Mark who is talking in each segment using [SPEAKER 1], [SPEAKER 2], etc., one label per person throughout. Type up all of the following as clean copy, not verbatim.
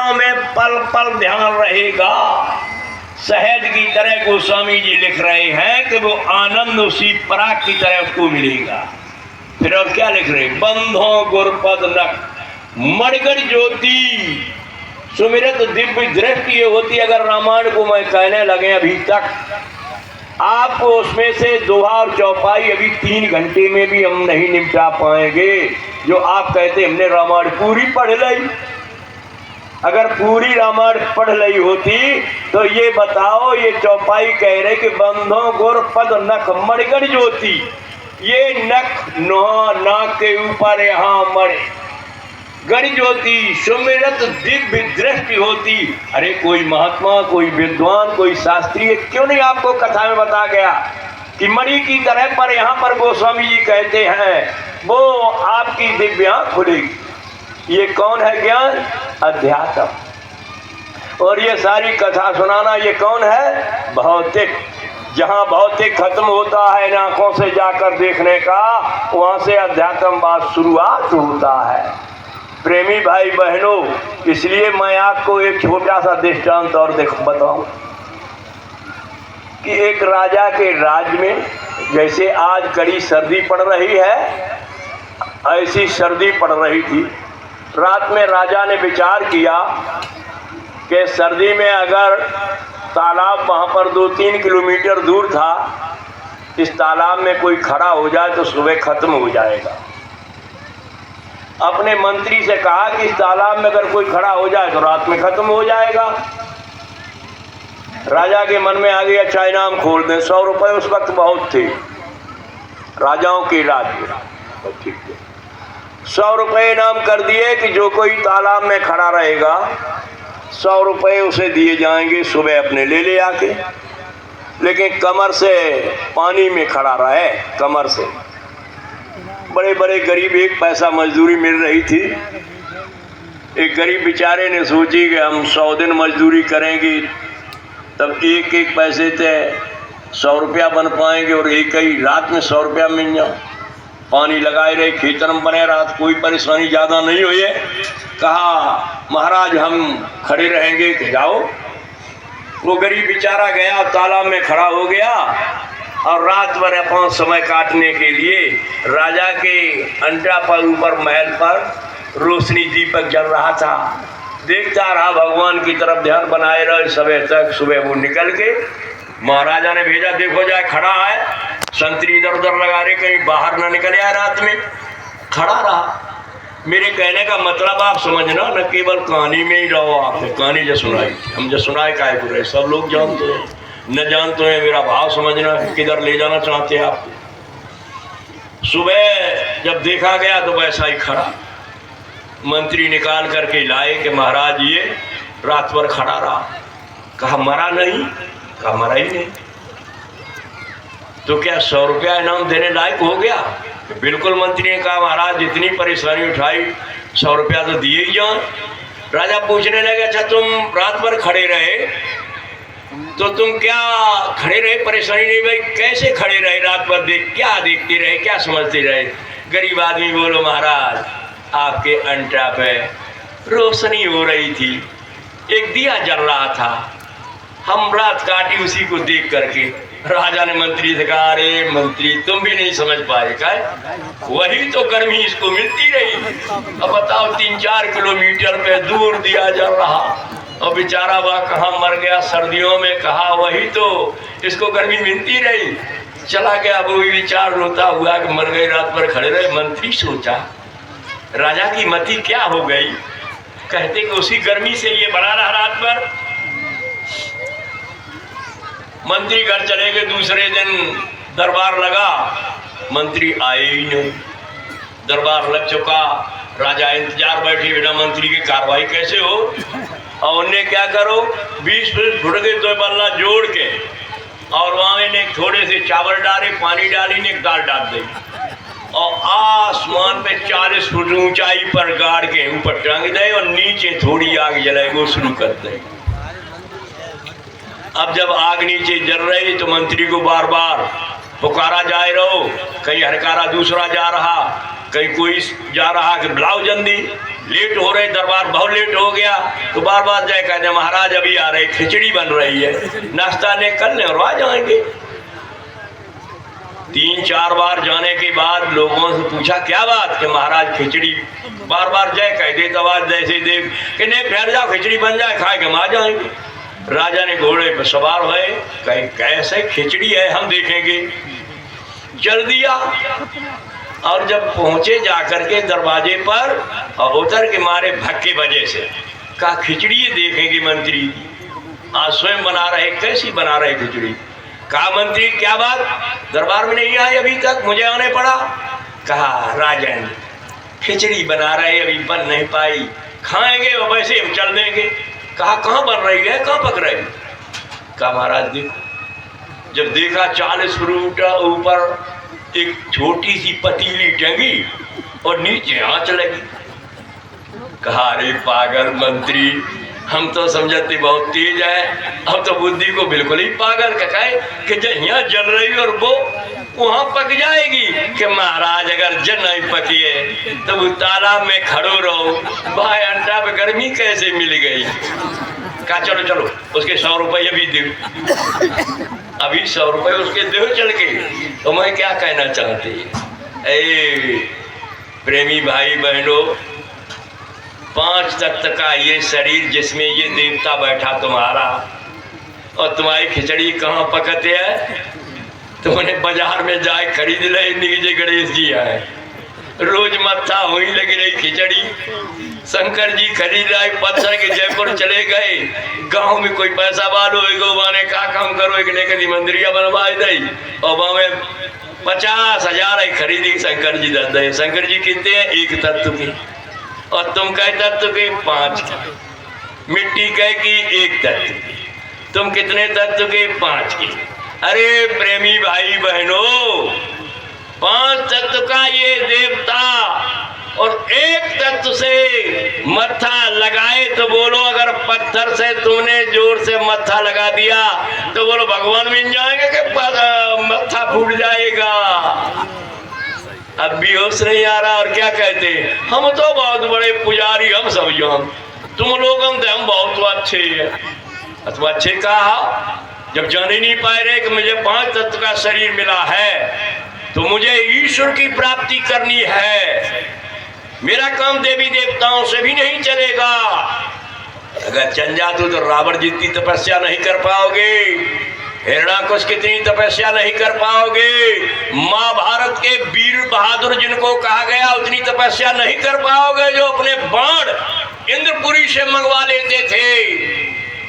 [SPEAKER 1] बातों में पल पल ध्यान रहेगा। शहद की तरह गोस्वामी जी लिख रहे हैं कि वो आनंद उसी पराग की तरह उसको मिलेगा। फिर और क्या लिख रहे, बंधों गुरपद नख मणिकर ज्योति सुमिरत दिव्य दृष्टि ये होती। अगर रामायण को मैं कहने लगे अभी तक आपको उसमें से दोहा और चौपाई अभी 3 घंटे में भी हम नहीं निपटा पाएंगे। जो आप कहते हमने रामायण पूरी पढ़ ली, अगर पूरी रामायण पढ़ ली होती तो ये बताओ, ये चौपाई कह रहे कि बंधों गुर पद नख मणिकर ज्योति, ये नख नाक के ऊपर यहाँ मणि गण ज्योति सुमिरत दिव्य दृष्टि होती। अरे कोई महात्मा, कोई विद्वान, कोई शास्त्री क्यों नहीं आपको कथा में बता गया कि मणि की तरह पर यहाँ पर गोस्वामी जी कहते हैं वो आपकी दिव्य आंख खुलेगी। ये कौन है ज्ञान? अध्यात्म। और ये सारी कथा सुनाना ये कौन है? भौतिक। जहाँ भौतिक खत्म होता है आंखों से जाकर देखने का, वहां से अध्यात्म बात शुरुआत होता है। प्रेमी भाई बहनों, इसलिए मैं आपको एक छोटा सा दृष्टांत और बताऊं कि एक राजा के राज में जैसे आज कड़ी सर्दी पड़ रही है, ऐसी सर्दी पड़ रही थी। रात में राजा ने विचार किया कि सर्दी में अगर तालाब वहाँ पर 2-3 किलोमीटर दूर था, इस तालाब में कोई खड़ा हो जाए तो सुबह खत्म हो जाएगा। अपने मंत्री से कहा कि इस तालाब में अगर कोई खड़ा हो जाए तो रात में खत्म हो जाएगा। राजा के मन में आ गया अच्छा इनाम खोल दें। 100 रुपए उस वक्त बहुत थे राजाओं के राज्य। ठीक है, 100 रुपए इनाम कर दिए कि जो कोई तालाब में खड़ा रहेगा 100 रुपए उसे दिए जाएंगे, सुबह अपने ले आके। लेकिन कमर से पानी में खड़ा रहे, कमर से। बड़े बड़े गरीब, 1 पैसा मजदूरी मिल रही थी। एक गरीब बेचारे ने सोची कि हम 100 दिन मजदूरी करेंगे तब 1-1 पैसे से 100 रुपया बन पाएंगे और एक ही रात में 100 रुपया मिल जाए। पानी लगाए रहे, खेतन में बने रात, कोई परेशानी ज़्यादा नहीं हुई है। कहा महाराज हम खड़े रहेंगे कि जाओ। वो गरीब बेचारा गया, तालाब में खड़ा हो गया और रात भर अपना समय काटने के लिए राजा के अंटा पर ऊपर महल पर रोशनी दीपक जल रहा था। देखता रहा, भगवान की तरफ ध्यान बनाए रहे सुबह तक। सुबह वो निकल के महाराजा ने भेजा, देखो जाए खड़ा है, संतरी इधर उधर लगा रहे कहीं बाहर ना निकल आए। रात में खड़ा रहा। मेरे कहने का मतलब आप समझना, न केवल कहानी में ही रहो। आपने कहानी जो सुनाई, हम जो सुनाए काय बुरे, सब लोग जानते हैं, न जानते हैं मेरा भाव समझना किधर ले जाना चाहते हैं आप। सुबह जब देखा गया तो वैसा ही खड़ा। मंत्री निकाल करके लाए कि महाराज ये रात भर खड़ा रहा। कहा मरा नहीं? कहा मरा ही नहीं। तो क्या 100 रुपया इनाम देने लायक हो गया? बिल्कुल। मंत्री ने कहा महाराज जितनी परेशानी उठाई 100 रुपया तो दिए ही जाओ। राजा पूछने लगे अच्छा तुम रात भर खड़े रहे तो तुम क्या खड़े रहे, परेशानी नहीं भाई? कैसे खड़े रहे रात भर? क्या देखते रहे, क्या समझते रहे? गरीब आदमी बोलो महाराज आपके अंटा पे रोशनी हो रही थी, एक दिया जल रहा था, हम रात काटी उसी को देख करके। राजा ने मंत्री से कहा अरे मंत्री तुम भी नहीं समझ पाए क्या? वही तो गर्मी इसको मिलती रही। अब बताओ 3-4 किलोमीटर पे दूर दिया जल रहा और बेचारा वह कहाँ मर गया सर्दियों में। कहा वही तो इसको गर्मी मिलती रही। चला गया, वो भी विचार रोता हुआ कि मर गए, रात भर खड़े रहे। मंत्री सोचा राजा की मति क्या हो गई, कहते कि उसी गर्मी से ये बना रहा रात भर। मंत्री घर चले गए। दूसरे दिन दरबार लगा, मंत्री आए ही नहीं। दरबार लग चुका, राजा इंतजार बैठे बिना मंत्री की कार्रवाई कैसे हो। और उन्हें क्या करो 20 फुट के 2 बल्ला जोड़ के और वहाँ ने थोड़े से चावल डाले, पानी डाली ने दाल डाल दी और आसमान पे 40 फुट ऊंचाई पर गाड़ के ऊपर टांग दे और नीचे थोड़ी आग जलाए वो शुरू कर दे। अब जब आग नीचे जल रही तो मंत्री को बार बार पुकारा जाए रहो, कहीं हरकारा दूसरा जा रहा, कहीं कोई जा रहा कि बुलाओ जल्दी। लेट हो रहे, दरबार बहुत लेट हो गया, तो बार बार जाए कहते महाराज अभी आ रहे, खिचड़ी बन रही है, नाश्ता ले कर लें और आ जाएंगे। 3-4 बार जाने के बाद लोगों से पूछा क्या बात, कि महाराज खिचड़ी, बार बार जय कह दे, तो आज जैसे देव कि नहीं ठहर जाओ, खिचड़ी बन जाए, खाए के हम आ जाएंगे। राजा ने घोड़े पर सवार हुए, कहीं कैसे खिचड़ी है हम देखेंगे, चल दिया। और जब पहुंचे जाकर के दरवाजे पर और उतर के मारे भक्के बजे से कहा खिचड़ी देखेंगे मंत्री, आज स्वयं बना रहे, कैसी बना रहे खिचड़ी। कहा मंत्री क्या बात, दरबार में नहीं आए अभी तक, मुझे आने पड़ा। कहा राजन खिचड़ी बना रहे, अभी बन नहीं पाई, खाएंगे और वैसे हम चल देंगे। कहा कहाँ बन रही है, कहाँ पक रही। कहा महाराज देखो। जब देखा 40 फुट ऊपर एक छोटी सी पतीली टंगी और नीचे आंच लगी। कहा अरे पागल मंत्री, हम तो समझते बहुत तेज है, अब तो बुद्धि को बिल्कुल ही पागल कहे कि जब यहाँ जल रही और वो वहां पक जाएगी। कि महाराज अगर जल नहीं पकी है तो वो तालाब में खड़ो रहो, भाई अंडा पे गर्मी कैसे मिल गई। कहा चलो चलो उसके 100 रुपये भी दो, अभी 100 रुपये उसके दो चल के। तो मैं क्या कहना चाहती, ए प्रेमी भाई बहनों, 5 तत्व का ये शरीर जिसमें ये देवता बैठा तुम्हारा, और तुम्हारी खिचड़ी कहाँ पकते है। तुमने बाजार में जाए खरीद ले, नीचे गणेश जी आए, रोज मत्था हुई लगी रही खिचड़ी। शंकर जी खरीद आए, पत्थर के जयपुर चले गए, गांव में कोई पैसा वालो माने का काम करो, एक लेकर मंदिरिया बनवाए दई, और वहां में 50,000 खरीदी शंकर जी दे। शंकर जी कितने हैं, 1 तत्व की, और तुम कहे तत्व के 5 की, मिट्टी कहे की 1 तत्व की, तुम कितने तत्व के, 5 की। अरे प्रेमी भाई बहनों, 5 तत्व का ये देवता और 1 तत्व से मत्था लगाए तो बोलो, अगर पत्थर से तुमने जोर से मत्था लगा दिया तो बोलो भगवान मिल जाएंगे कि मत्था फूट जाएगा। अब भी होश नहीं आ रहा, और क्या कहते, हम तो बहुत बड़े पुजारी, हम सब जान, तुम लोग हम बहुत अच्छे हैं। अथवा अच्छे कहा, जब जान ही नहीं पाए रहे कि मुझे 5 तत्व का शरीर मिला है तो मुझे ईश्वर की प्राप्ति करनी है, मेरा काम देवी देवताओं से भी नहीं चलेगा। अगर चल जाते तो रावण जितनी तपस्या नहीं कर पाओगे, हिरण्याकश कितनी तपस्या नहीं कर पाओगे, महाभारत के वीर बहादुर जिनको कहा गया उतनी तपस्या नहीं कर पाओगे, जो अपने बाण इंद्रपुरी से मंगवा लेते थे,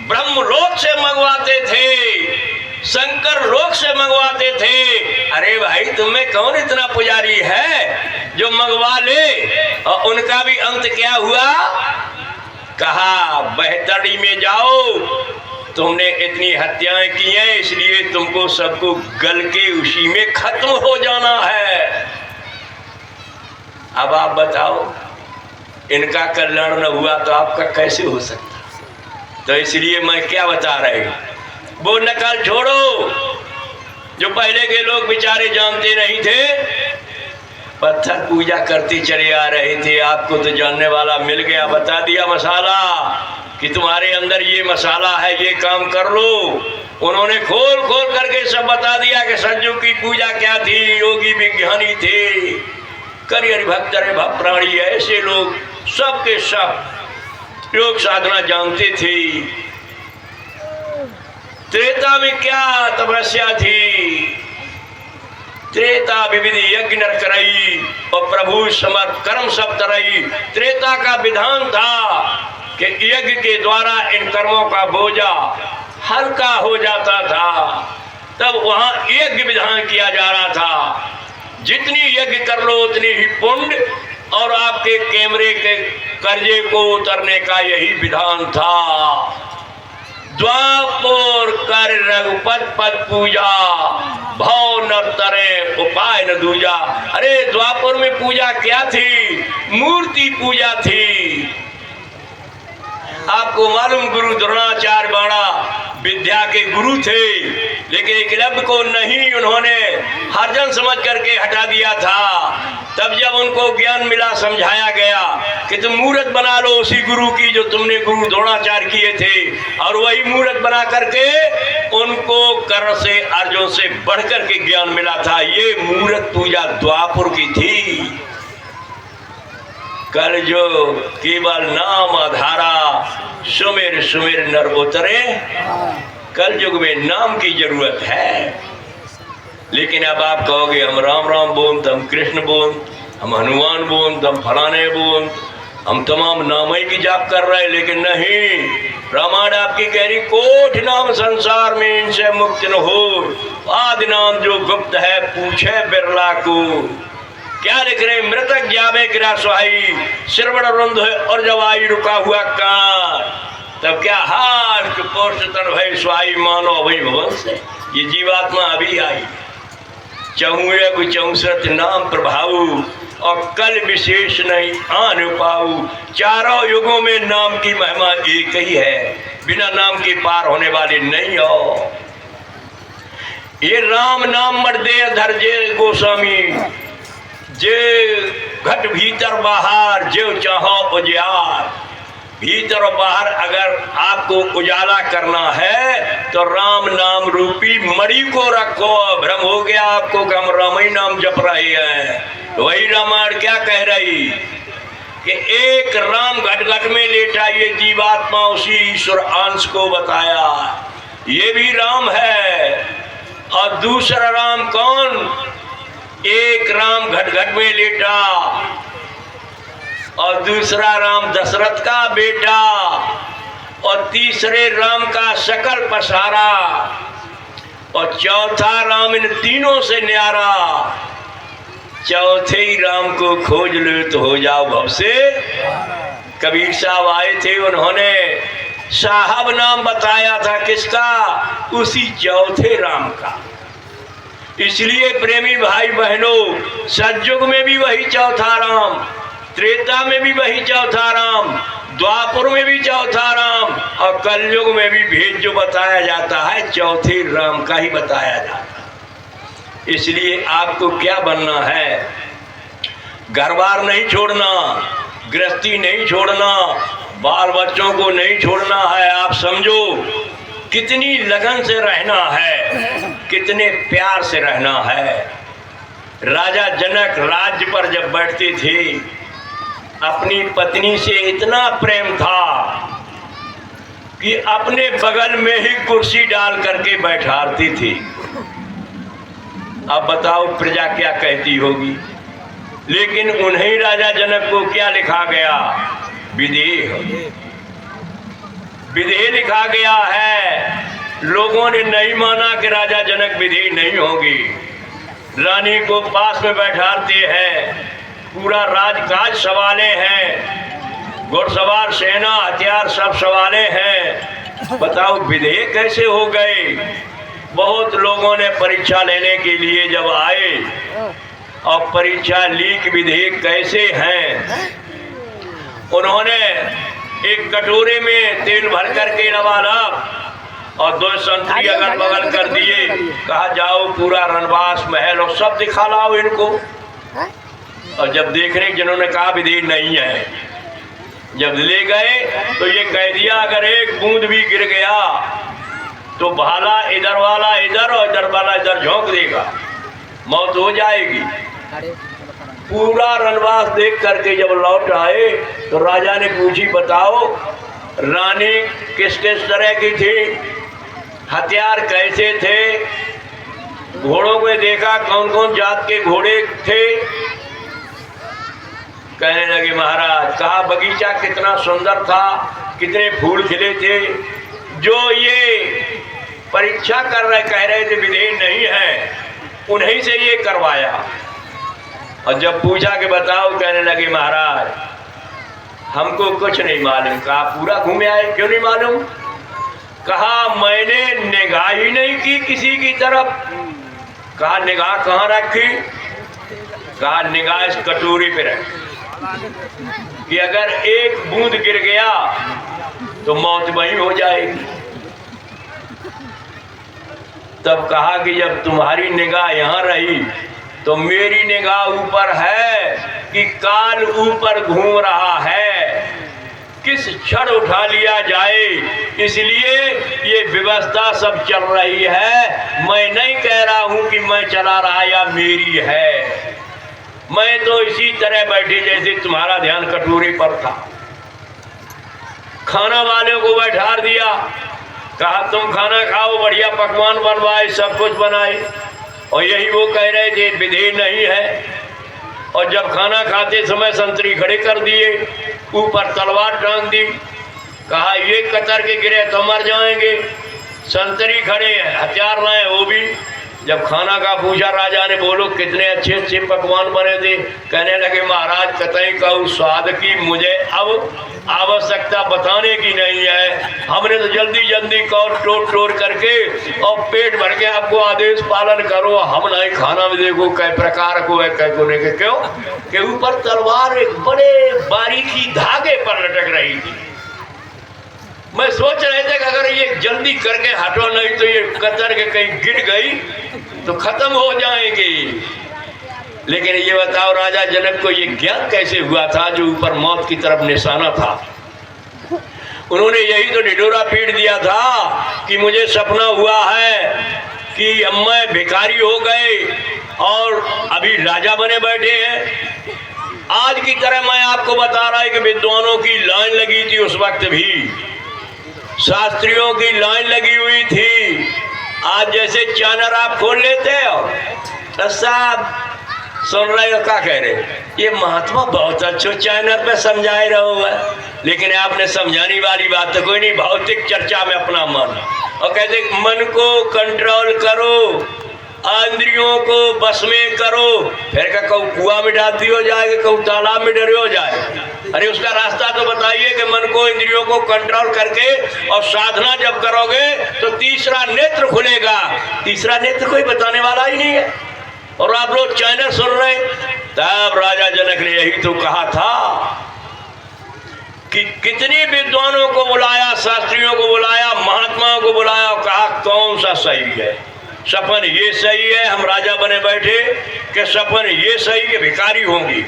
[SPEAKER 1] ब्रह्मलोक से मंगवाते थे, शंकर लोक से मंगवाते थे। अरे भाई तुम्हें कौन इतना पुजारी है जो मंगवा ले, और उनका भी अंत क्या हुआ। कहा बहतड़ी में जाओ, तुमने इतनी हत्याएं की हैं, इसलिए तुमको सबको गल के उसी में खत्म हो जाना है। अब आप बताओ, इनका कल्याण न हुआ तो आपका कैसे हो सकता। तो इसलिए मैं क्या बता रहे हूं, वो नकल छोड़ो जो पहले के लोग बेचारे जानते नहीं थे, पत्थर पूजा करते चले आ रहे थे। आपको तो जानने वाला मिल गया, बता दिया मसाला कि तुम्हारे अंदर ये मसाला है, ये काम कर लो। उन्होंने खोल खोल करके सब बता दिया कि संजू की पूजा क्या थी, योगी विज्ञानी थे, करियर भक्त भक्त प्राणी, ऐसे लोग सब के सब योग साधना जानते थे। त्रेता में क्या तपस्या थी, त्रेता विविध यज्ञ नर करई और प्रभु समर्थ कर्म सब तरई। त्रेता का विधान था कि यज्ञ के द्वारा इन कर्मों का बोझा हल्का हो जाता था, तब वहां यज्ञ विधान किया जा रहा था। जितनी यज्ञ कर लो उतनी ही पुण्य, और आपके कैमरे के कर्जे को उतरने का यही विधान था। द्वापर कर रघुपत पद पूजा, भाव न तरे उपाय न दूजा। अरे द्वापर में पूजा क्या थी, मूर्ति पूजा थी। आपको मालूम गुरु द्रोणाचार्य बाणा विद्या के गुरु थे, लेकिन एकलव्य को नहीं, उन्होंने हरजन समझ करके हटा दिया था। तब जब उनको ज्ञान मिला, समझाया गया कि तुम मूर्त बना लो उसी गुरु की जो तुमने गुरु द्रोणाचार्य किए थे, और वही मूर्त बना करके उनको कर्ण से, अर्जुन से बढ़ करके ज्ञान मिला था। ये मूर्त पूजा द्वापर की थी। कल जो केवल नाम आधारा, सुमेर सुमेर नर उतरे। कल युग में नाम की जरूरत है। लेकिन अब आप कहोगे हम राम राम बोल, हम कृष्ण बोल, हम हनुमान बोल, हम फलाने बोल, हम तमाम नाम ही की जाप कर रहे हैं। लेकिन नहीं, रामायण आपकी कह रही कोट नाम संसार में इनसे मुक्त न हो, आदि नाम जो गुप्त है पूछे बिरला को। क्या लिख रहे? मृतक जावे गिरा सुहाई, श्रवण रुंध और जवाई रुका हुआ कान। तब क्या हाथ पोस्ट तन भय सुहाई, मानो अभय भवन से। ये जीवात्मा अभी आई। 64 नाम प्रभाऊ, और कल विशेष नहीं आन पाऊ। चारों युगों में नाम की महिमा एक ही है, बिना नाम के पार होने वाले नहीं हो। ये राम नाम मर्दे धरजे गोस्वामी, जे घट भीतर बाहर जो चाहो उजियार। भीतर और बाहर अगर आपको उजाला करना है तो राम नाम रूपी मणि को रखो। भ्रम हो गया आपको कि हम राम ही नाम जप रहे हैं। वही रामायण क्या कह रही कि एक राम घट घट में लेटा, ये जीवात्मा उसी ईश्वर अंश को बताया, ये भी राम है। और दूसरा राम कौन? एक राम घट घट में लेटा, और दूसरा राम दशरथ का बेटा, और तीसरे राम का सकल पसारा, और चौथा राम इन तीनों से न्यारा। चौथे ही राम को खोज लो तो हो जाओ भव से। कबीर साहब आए थे, उन्होंने साहब नाम बताया था किसका? उसी चौथे राम का। इसलिए प्रेमी भाई बहनों, सतयुग में भी वही चौथा राम, त्रेता में भी वही चौथा राम, द्वापर में भी चौथा राम, और कलयुग में भी भेद जो बताया जाता है चौथे राम का ही बताया जाता है। इसलिए आपको क्या बनना है? घर बार नहीं छोड़ना, गृहस्थी नहीं छोड़ना, बाल बच्चों को नहीं छोड़ना है। आप समझो कितनी लगन से रहना है, कितने प्यार से रहना है। राजा जनक राज्य पर जब बैठते थे, अपनी पत्नी से इतना प्रेम था कि अपने बगल में ही कुर्सी डाल करके बैठाती थी। अब बताओ प्रजा क्या कहती होगी। लेकिन उन्हीं राजा जनक को क्या लिखा गया? विदेह। विदेह लिखा गया है। लोगों ने नहीं माना कि राजा जनक विदेह नहीं होगी। रानी को पास में बैठाते हैं, पूरा राजकाज सवाले हैं, घुड़सवार सेना हथियार सब सवाले हैं। बताओ विदेह कैसे हो गए? बहुत लोगों ने परीक्षा लेने के लिए जब आए और परीक्षा ली कि विदेह कैसे हैं, उन्होंने एक कटोरे में तेल भर करके लबालब और 2 संतरी अगल बगल कर दिए। कहा जाओ पूरा रनवास महल और सब दिखा लाओ इनको। और जब देखने जिन्होंने कहा विदेह नहीं है, जब ले गए तो ये कह दिया अगर एक बूंद भी गिर गया तो भाला इधर वाला इधर और इधर वाला इधर झोंक देगा, मौत हो जाएगी। पूरा रनवास देख करके जब लौट आए तो राजा ने पूछी बताओ रानी किस किस तरह की थी, हथियार कैसे थे, घोड़ों को देखा कौन कौन जात के घोड़े थे। कहने लगे महाराज, कहा बगीचा कितना सुंदर था, कितने फूल खिले थे। जो ये परीक्षा कर रहे कह रहे थे विदेह नहीं है, उन्हीं से ये करवाया। और जब पूछा कि बताओ, कहने लगे महाराज हमको कुछ नहीं मालूम। कहा पूरा घूमे आए, क्यों नहीं मालूम? कहा मैंने निगाह ही नहीं की किसी की तरफ। कहा निगाह कहाँ रखी? कहा निगाह इस कटोरी पे रखी कि अगर एक बूंद गिर गया तो मौत वहीं हो जाएगी। तब कहा कि जब तुम्हारी निगाह यहाँ रही तो मेरी निगाह ऊपर है कि काल ऊपर घूम रहा है, किस क्षण उठा लिया जाए। इसलिए ये व्यवस्था सब चल रही है। मैं नहीं कह रहा हूं कि मैं चला रहा या मेरी है, मैं तो इसी तरह बैठे जैसे तुम्हारा ध्यान कटोरे पर था। खाना वाले को बैठा दिया, कहा तुम खाना खाओ, बढ़िया पकवान बनवाए, सब कुछ बनाए, और यही वो कह रहे थे विधि नहीं है। और जब खाना खाते समय संतरी खड़े कर दिए, ऊपर तलवार टांग दी, कहा ये कतर के गिरे तो मर जाएंगे। संतरी खड़े हैं, हथियार लाए वो भी। जब खाना का पूछा राजा ने, बोलो कितने अच्छे अच्छे पकवान बने थे। कहने लगे महाराज कतई का उस स्वाद की मुझे अब आवश्यकता बताने की नहीं है, हमने तो जल्दी जल्दी कौर टोट करके और पेट भर के आपको आदेश पालन करो, हम नहीं खाना में देखो कै प्रकार को है कै को नहीं। क्यों के ऊपर तलवार एक बड़े बारीकी धागे पर लटक रही थी। मैं सोच रहे थे कि अगर ये जल्दी करके हटो नहीं तो ये कतर के कहीं गिर गई तो खत्म हो जाएंगे। लेकिन ये बताओ राजा जनक को ये ज्ञान कैसे हुआ था जो ऊपर मौत की तरफ निशाना था। उन्होंने यही तो ढिढोरा पीट दिया था कि मुझे सपना हुआ है कि मैं भिखारी हो गए और अभी राजा बने बैठे हैं। आज की तरह मैं आपको बता रहा है कि विद्वानों की लाइन लगी थी, उस वक्त भी शास्त्रियों की लाइन लगी हुई थी। आज जैसे चैनल आप खोल लेते हो, साहब सुन रहे हो क्या कह रहे, ये महात्मा बहुत अच्छे चैनल पे समझाए रहो है, लेकिन आपने समझाने वाली बात तो कोई नहीं। भौतिक चर्चा में अपना मन, और कहते मन को कंट्रोल करो, इंद्रियों को बस में करो, फिर का कहूँ कुआं में डाल दियो जाएगा, कहूँ तालाब में डरियो जाए। अरे उसका रास्ता तो बताइए कि मन को इंद्रियों को कंट्रोल करके और साधना जब करोगे तो तीसरा नेत्र खुलेगा। तीसरा नेत्र कोई बताने वाला ही नहीं है, और आप लोग चैनल सुन रहे। तब राजा जनक ने यही तो कहा था कि कितने विद्वानों को बुलाया, शास्त्रियों को बुलाया, महात्माओं को बुलाया, और कहा कौन सा सही है। सपन ये सही है हम राजा बने बैठे, कि सपन ये सही कि भिखारी होंगी।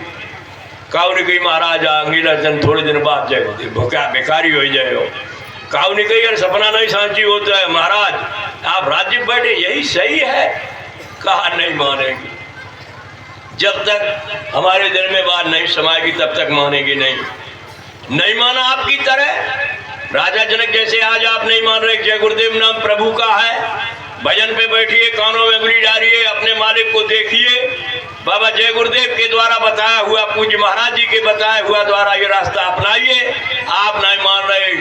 [SPEAKER 1] काऊ ने कही महाराज अंगीला जन थोड़े दिन बाद जाए भूखा भिखारी हो जाए। काऊ ने कही यार सपना नहीं सांची होता है महाराज, आप राज्य में बैठे यही सही है। कहा नहीं मानेगी, जब तक हमारे दिल में बात नहीं समाएगी तब तक मानेगी नहीं। नहीं माना आपकी तरह राजा जनक जैसे आज आप नहीं मान रहे। जय गुरुदेव नाम प्रभु का है, भजन पे बैठिए, कानों में उंगली डालिए, अपने मालिक को देखिए। बाबा जय गुरुदेव के द्वारा बताया हुआ, पूज्य महाराज जी के बताया हुआ द्वारा ये रास्ता अपनाइए। आप नहीं मान रहे,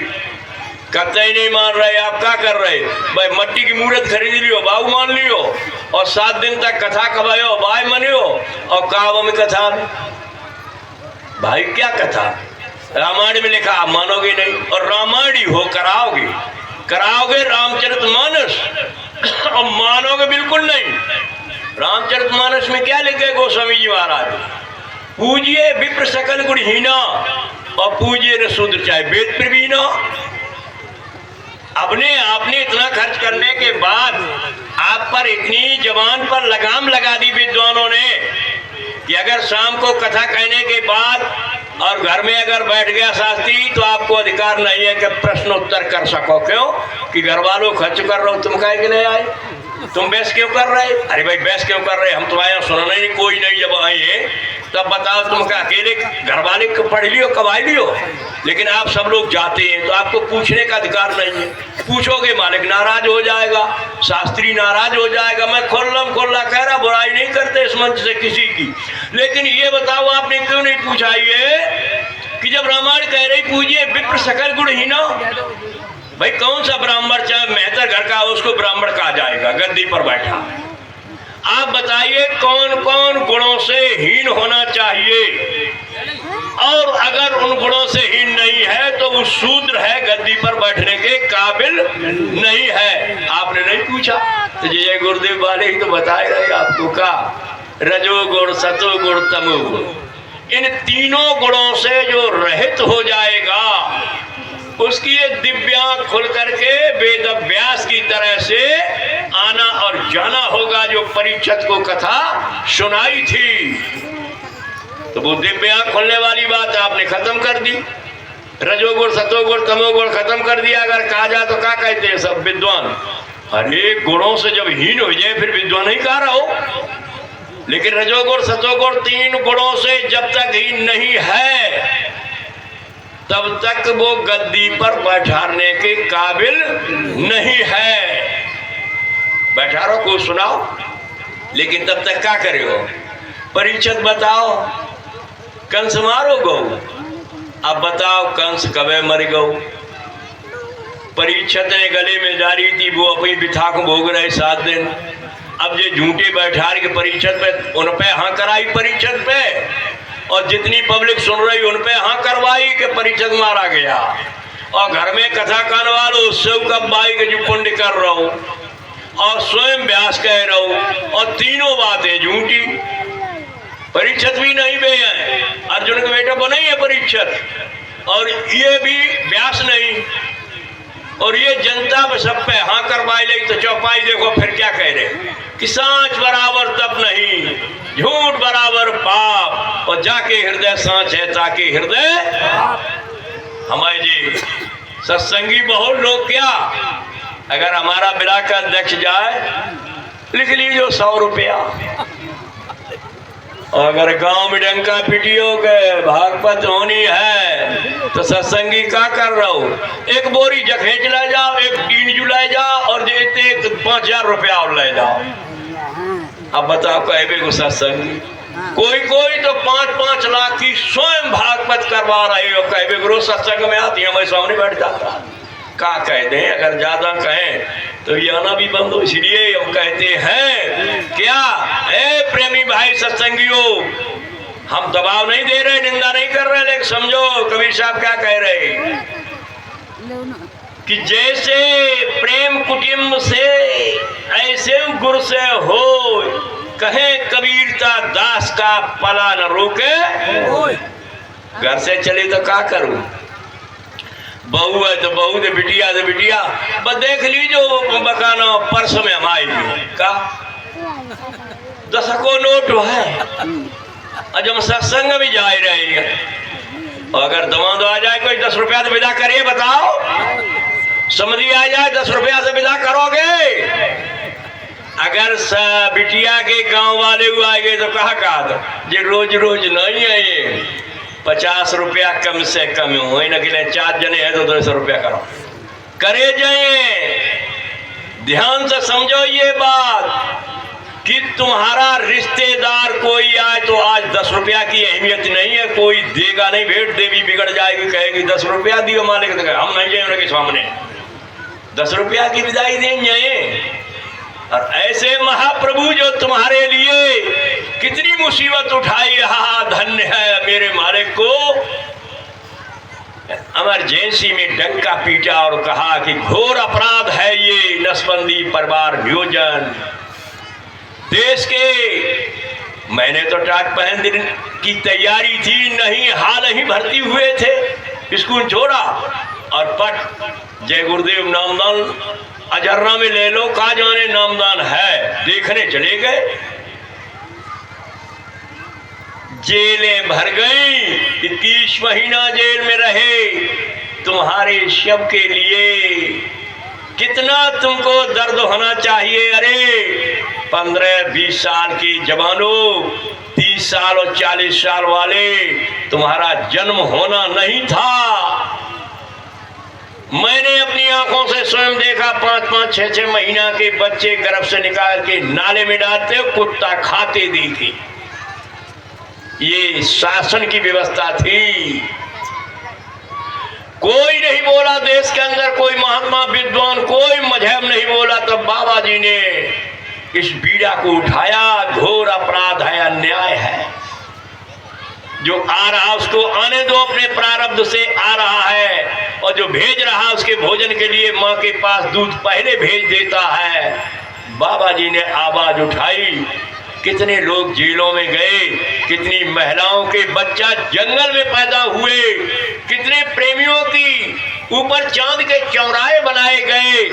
[SPEAKER 1] कतई नहीं मान रहे, आप क्या कर रहे भाई? मट्टी की मूर्त खरीद लियो, बाबू मान लियो, और 7 दिन तक कथा कबायो, बाय मनियो, और काव में कथा में भाई क्या कथा? रामायण में लिखा, आप मानोगे नहीं, और रामायण ही हो कराओगे रामचरितमानस और मानोगे बिल्कुल नहीं। रामचरितमानस में क्या लिखे गोस्वामी जी महाराज? पूजिए विप्र सकल गुणहीना और पूजिए न शूद्र चाहे वेद प्रवीणा। अपने आपने इतना खर्च करने के बाद आप पर इतनी जवान पर लगाम लगा दी विद्वानों ने कि अगर शाम को कथा कहने के बाद और घर में अगर बैठ गया शास्त्री तो आपको अधिकार नहीं है कि प्रश्नोत्तर कर सको। क्यों कि घर वालों खर्च कर रहे हो, तुम काहे के नहीं आए, तुम बहस क्यों कर रहे? अरे भाई बहस क्यों कर रहे, हम तो आए सुनना ही कोई नहीं। जब आए हैं तब बताओ, तुम क्या अकेले घर वाले को पढ़ लियो कमाई लियो? लेकिन आप सब लोग जाते हैं तो आपको पूछने का अधिकार नहीं है। पूछोगे मालिक नाराज हो जाएगा, शास्त्री नाराज हो जाएगा। मैं खोलना कह रहा, बुराई नहीं करते इस मंच से किसी की, लेकिन ये बताओ आपने क्यों नहीं पूछा ये कि जब रामायण कह रही पूजिए विप्र सकल गुणहीना, भाई कौन सा ब्राह्मण चाहे मेहतर घर का उसको ब्राह्मण कहा जाएगा, गद्दी पर बैठा? आप बताइए कौन कौन गुणों से हीन होना चाहिए, और अगर उन गुणों से हीन नहीं है तो वो शूद्र है, गद्दी पर बैठने के काबिल नहीं है। आपने नहीं पूछा तो ये गुरुदेव वाले ही तो बताए रहे आपको का रजोगुण सतोगुण तमोगुण, इन तीनों गुणों से जो रहित हो जाएगा उसकी ये दिव्या खुल करके वेद व्यास की तरह से आना और जाना होगा जो परीक्षित को कथा सुनाई थी। तो वो दिव्य आंख खोलने वाली बात आपने खत्म कर दी। रजोगुण सतोगुण तमोगुण खत्म कर दिया। अगर कहा जाए तो क्या कहते हैं सब विद्वान, अरे गुणों से जब हीन हो जाए फिर विद्वान ही कहा रहो। लेकिन रजोगुण सतोगुण तीन गुणों से जब तक हीन नहीं है तब तक वो गद्दी पर बैठाने के काबिल नहीं है। बैठा रहो, को सुनाओ, लेकिन तब तक क्या करेगा? परीक्षित बताओ, कंस मारो गो। अब बताओ कंस कबे मर गो? परीक्षित ने गले में जारी थी, वो अपनी बिथा को भोग रहे 7 दिन। अब ये झूठे बैठा के परीक्षित पे, उन पे हाँ कराई परीक्षित पे, और जितनी पब्लिक सुन रही उन पे हाँ करवाई कि परीक्षित मारा गया। और घर में कथा कान वालो उत्सव कब बाई के जो पुण्य कर रहा हूँ और स्वयं व्यास कह रहा हूँ, और तीनों बातें झूठी। परीक्षित भी नहीं बे हैं, अर्जुन का बेटा बना ही है परीक्षित, और ये भी व्यास नहीं, और ये जनता पे सब पे हाँ करवाई ले। तो चौपाई देखो फिर क्या कह रहे कि सांच बराबर तप नहीं, झूठ बराबर पाप, और जाके हृदय सांच है ताकि हृदय। हमारे जी सत्संगी बहुत लोग क्या, अगर हमारा बिला का अध्यक्ष जाए लिख लीजिए 100 रुपया, और अगर गांव में डंका पिटियो के भागवत होनी है तो सत्संगी क्या कर रहा हूँ, एक बोरी जखेच ले जाओ, एक 3 जू ले जाओ, और देते 5000 रुपया और ले जाओ। अब बताओ कहे को सत्संगी, कोई कोई तो 5-5 लाख की स्वयं भागवत करवा रहे हो, कहे गुरु सत्संग में आती है, मैं सामने बैठ जाता। क्या कह दें, अगर ज्यादा कहें तो ये आना भी बंद हो। इसलिए हम कहते हैं क्या, ए प्रेमी भाई सत्संगियों, हम दबाव नहीं दे रहे, निंदा नहीं कर रहे, लेकिन समझो कबीर साहब क्या कह रहे कि जैसे प्रेम कुटुंब से ऐसे गुरु से हो, कहे कबीरता दास का पला न रोके। घर से चले तो क्या करूं, बहू है तो बहू दे, बिटिया दे बिटिया, बस देख लीजिए बकाना पर्स में हम आएगी का 10 को नोट है, और जब सत्संग भी जा रहे हैं, और अगर दमाद आ जाए कोई 10 रुपया से विदा करिए, बताओ समझी आ जाए 10 रुपया से विदा करोगे? अगर बिटिया के गांव वाले आएंगे तो कहा जे रोज रोज नहीं आए, 50 रुपया कम से कम हो न कि 4 जने हैं तो 200 रुपया करो, करे जाए। ध्यान से समझो ये बात कि तुम्हारा रिश्तेदार कोई आए तो आज 10 रुपया की अहमियत नहीं है, कोई देगा नहीं, भेंट देवी बिगड़ जाएगी, कहेगी 10 रुपया दियो मालिक, तो हम नहीं जाए उनके सामने 10 रुपया की विदाई देंगे। और ऐसे महाप्रभु जो तुम्हारे लिए कितनी मुसीबत उठाई, हा धन्य है मेरे मालिक को। इमरजेंसी में डंका पीटा और कहा कि घोर अपराध है ये नसबंदी परिवार नियोजन देश के। मैंने तो टाट पहन दिन की तैयारी थी, नहीं हाल ही भर्ती हुए थे, स्कूल छोड़ा और पट जय गुरुदेव नामदान अजर्रा में ले लो, कहा जाने नामदान है, देखने चले गए। जेलें भर गई, 21 महीना जेल में रहे। तुम्हारे शव के लिए कितना तुमको दर्द होना चाहिए। अरे 15-20 साल की जवानों, 30 साल और 40 साल वाले, तुम्हारा जन्म होना नहीं था। मैंने अपनी आंखों से स्वयं देखा, 5-5, 6-6 महीना के बच्चे गर्भ से निकाल के नाले में डालते, कुत्ता खाते देखे। ये शासन की व्यवस्था थी। कोई नहीं बोला देश के अंदर, कोई महात्मा विद्वान, कोई मजहब नहीं बोला। तब बाबा जी ने इस बीड़ा को उठाया। घोर अपराध है, अन्याय है। जो आ रहा उसको आने दो, अपने प्रारब्ध से आ रहा है, और जो भेज रहा उसके भोजन के लिए माँ के पास दूध पहले भेज देता है। बाबा जी ने आवाज उठाई। कितने लोग जेलों में गए, कितनी महिलाओं के बच्चा जंगल में पैदा हुए, कितने प्रेमियों की ऊपर चांद के चौराहे बनाए गए।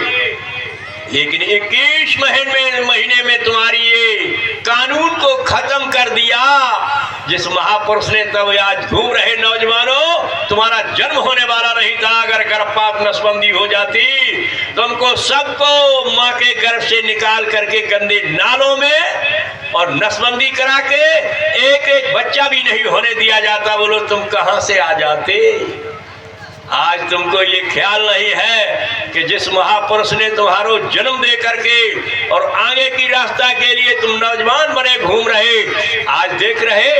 [SPEAKER 1] लेकिन 21 महीने में तुम्हारी ये कानून को खत्म कर दिया। जिस महापुरुष ने तब आज घूम रहे नौजवानों, तुम्हारा जन्म होने वाला नहीं था अगर गर्भपात नसबंदी हो जाती। तुमको सबको माँ के गर्भ से निकाल करके गंदे नालों में और नसबंदी करा के एक एक बच्चा भी नहीं होने दिया जाता। बोलो तुम कहां से आ जाते। आज तुमको ये ख्याल नहीं है कि जिस महापुरुष ने तुम्हारो जन्म दे करके और आगे की रास्ता के लिए तुम नौजवान बने घूम रहे। आज देख रहे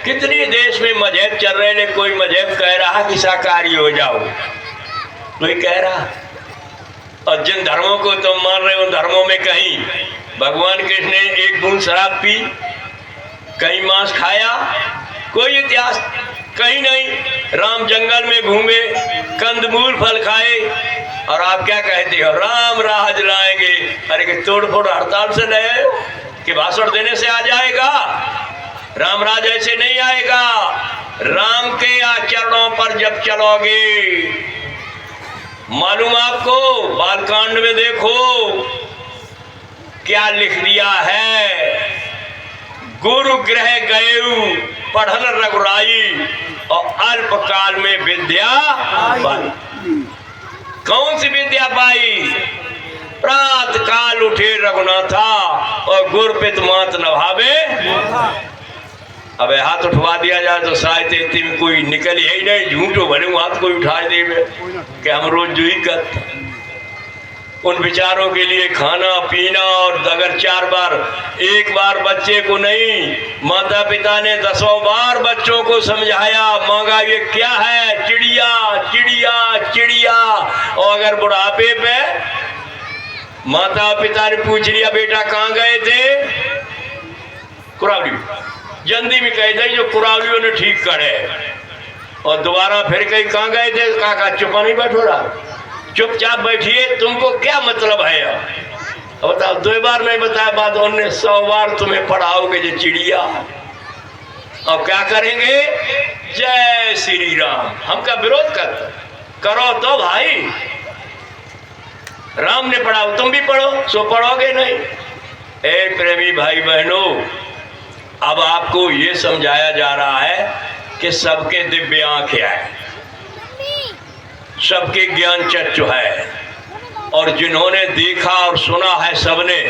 [SPEAKER 1] कितनी देश में मजहब चल रहे हैं। कोई मजहब कह रहा कि शाकाहारी हो जाओ, कोई कह रहा। और जिन धर्मों को तुम मान रहे हो उन धर्मों में कहीं भगवान कृष्ण ने एक बूंद शराब पी, कहीं मांस खाया, कोई इतिहास कहीं नहीं। राम जंगल में घूमे, कंदमूल फल खाए, और आप क्या कहते हो राम राज लाएंगे। अरे कि तोड़ फोड़ हड़ताल से नए कि भाषण देने से आ जाएगा। राम राज ऐसे नहीं आएगा। राम के आचरणों पर जब चलोगे, मालूम आपको बालकांड में देखो क्या लिख दिया है। गुरु गृह गए पढ़न रघुराई और अल्प काल में विद्या पाई। कौन सी विद्या पाई। प्रात काल उठे रघुनाथा और गुरपित मात नभावे। अब हाथ उठवा दिया जाए तो शायद इतनी में कोई निकल ही नहीं। झूठो भले हाथ कोई उठा दे कि हम रोज जो ही करते। उन विचारों के लिए खाना पीना, और अगर 4 बार, एक बार बच्चे को नहीं, माता पिता ने 10 बार बच्चों को समझाया, मांगा ये क्या है, चिड़िया चिड़िया चिड़िया। और अगर बुढ़ापे पे माता पिता ने पूछ लिया बेटा कहाँ गए थे, कुरावली, जल्दी में कह दे जो कुरावलियों ने ठीक करे। और दोबारा फिर कहीं कहाँ गए थे, काका चुपा नहीं बैठो रहा, चुपचाप बैठिए, तुमको क्या मतलब है। अब बताओ 2 बार नहीं बताया बात, उन्होंने 100 बार तुम्हें पढ़ाओगे जो चिड़िया। और क्या करेंगे, जय श्री राम। हम का विरोध करो तो भाई, राम ने पढ़ाओ तुम भी पढ़ो, सो पढ़ोगे नहीं। ए प्रेमी भाई बहनों, अब आपको ये समझाया जा रहा है कि सबके दिव्य आंखें हैं, सबके ज्ञान चक्षु है, और जिन्होंने देखा और सुना है सबने,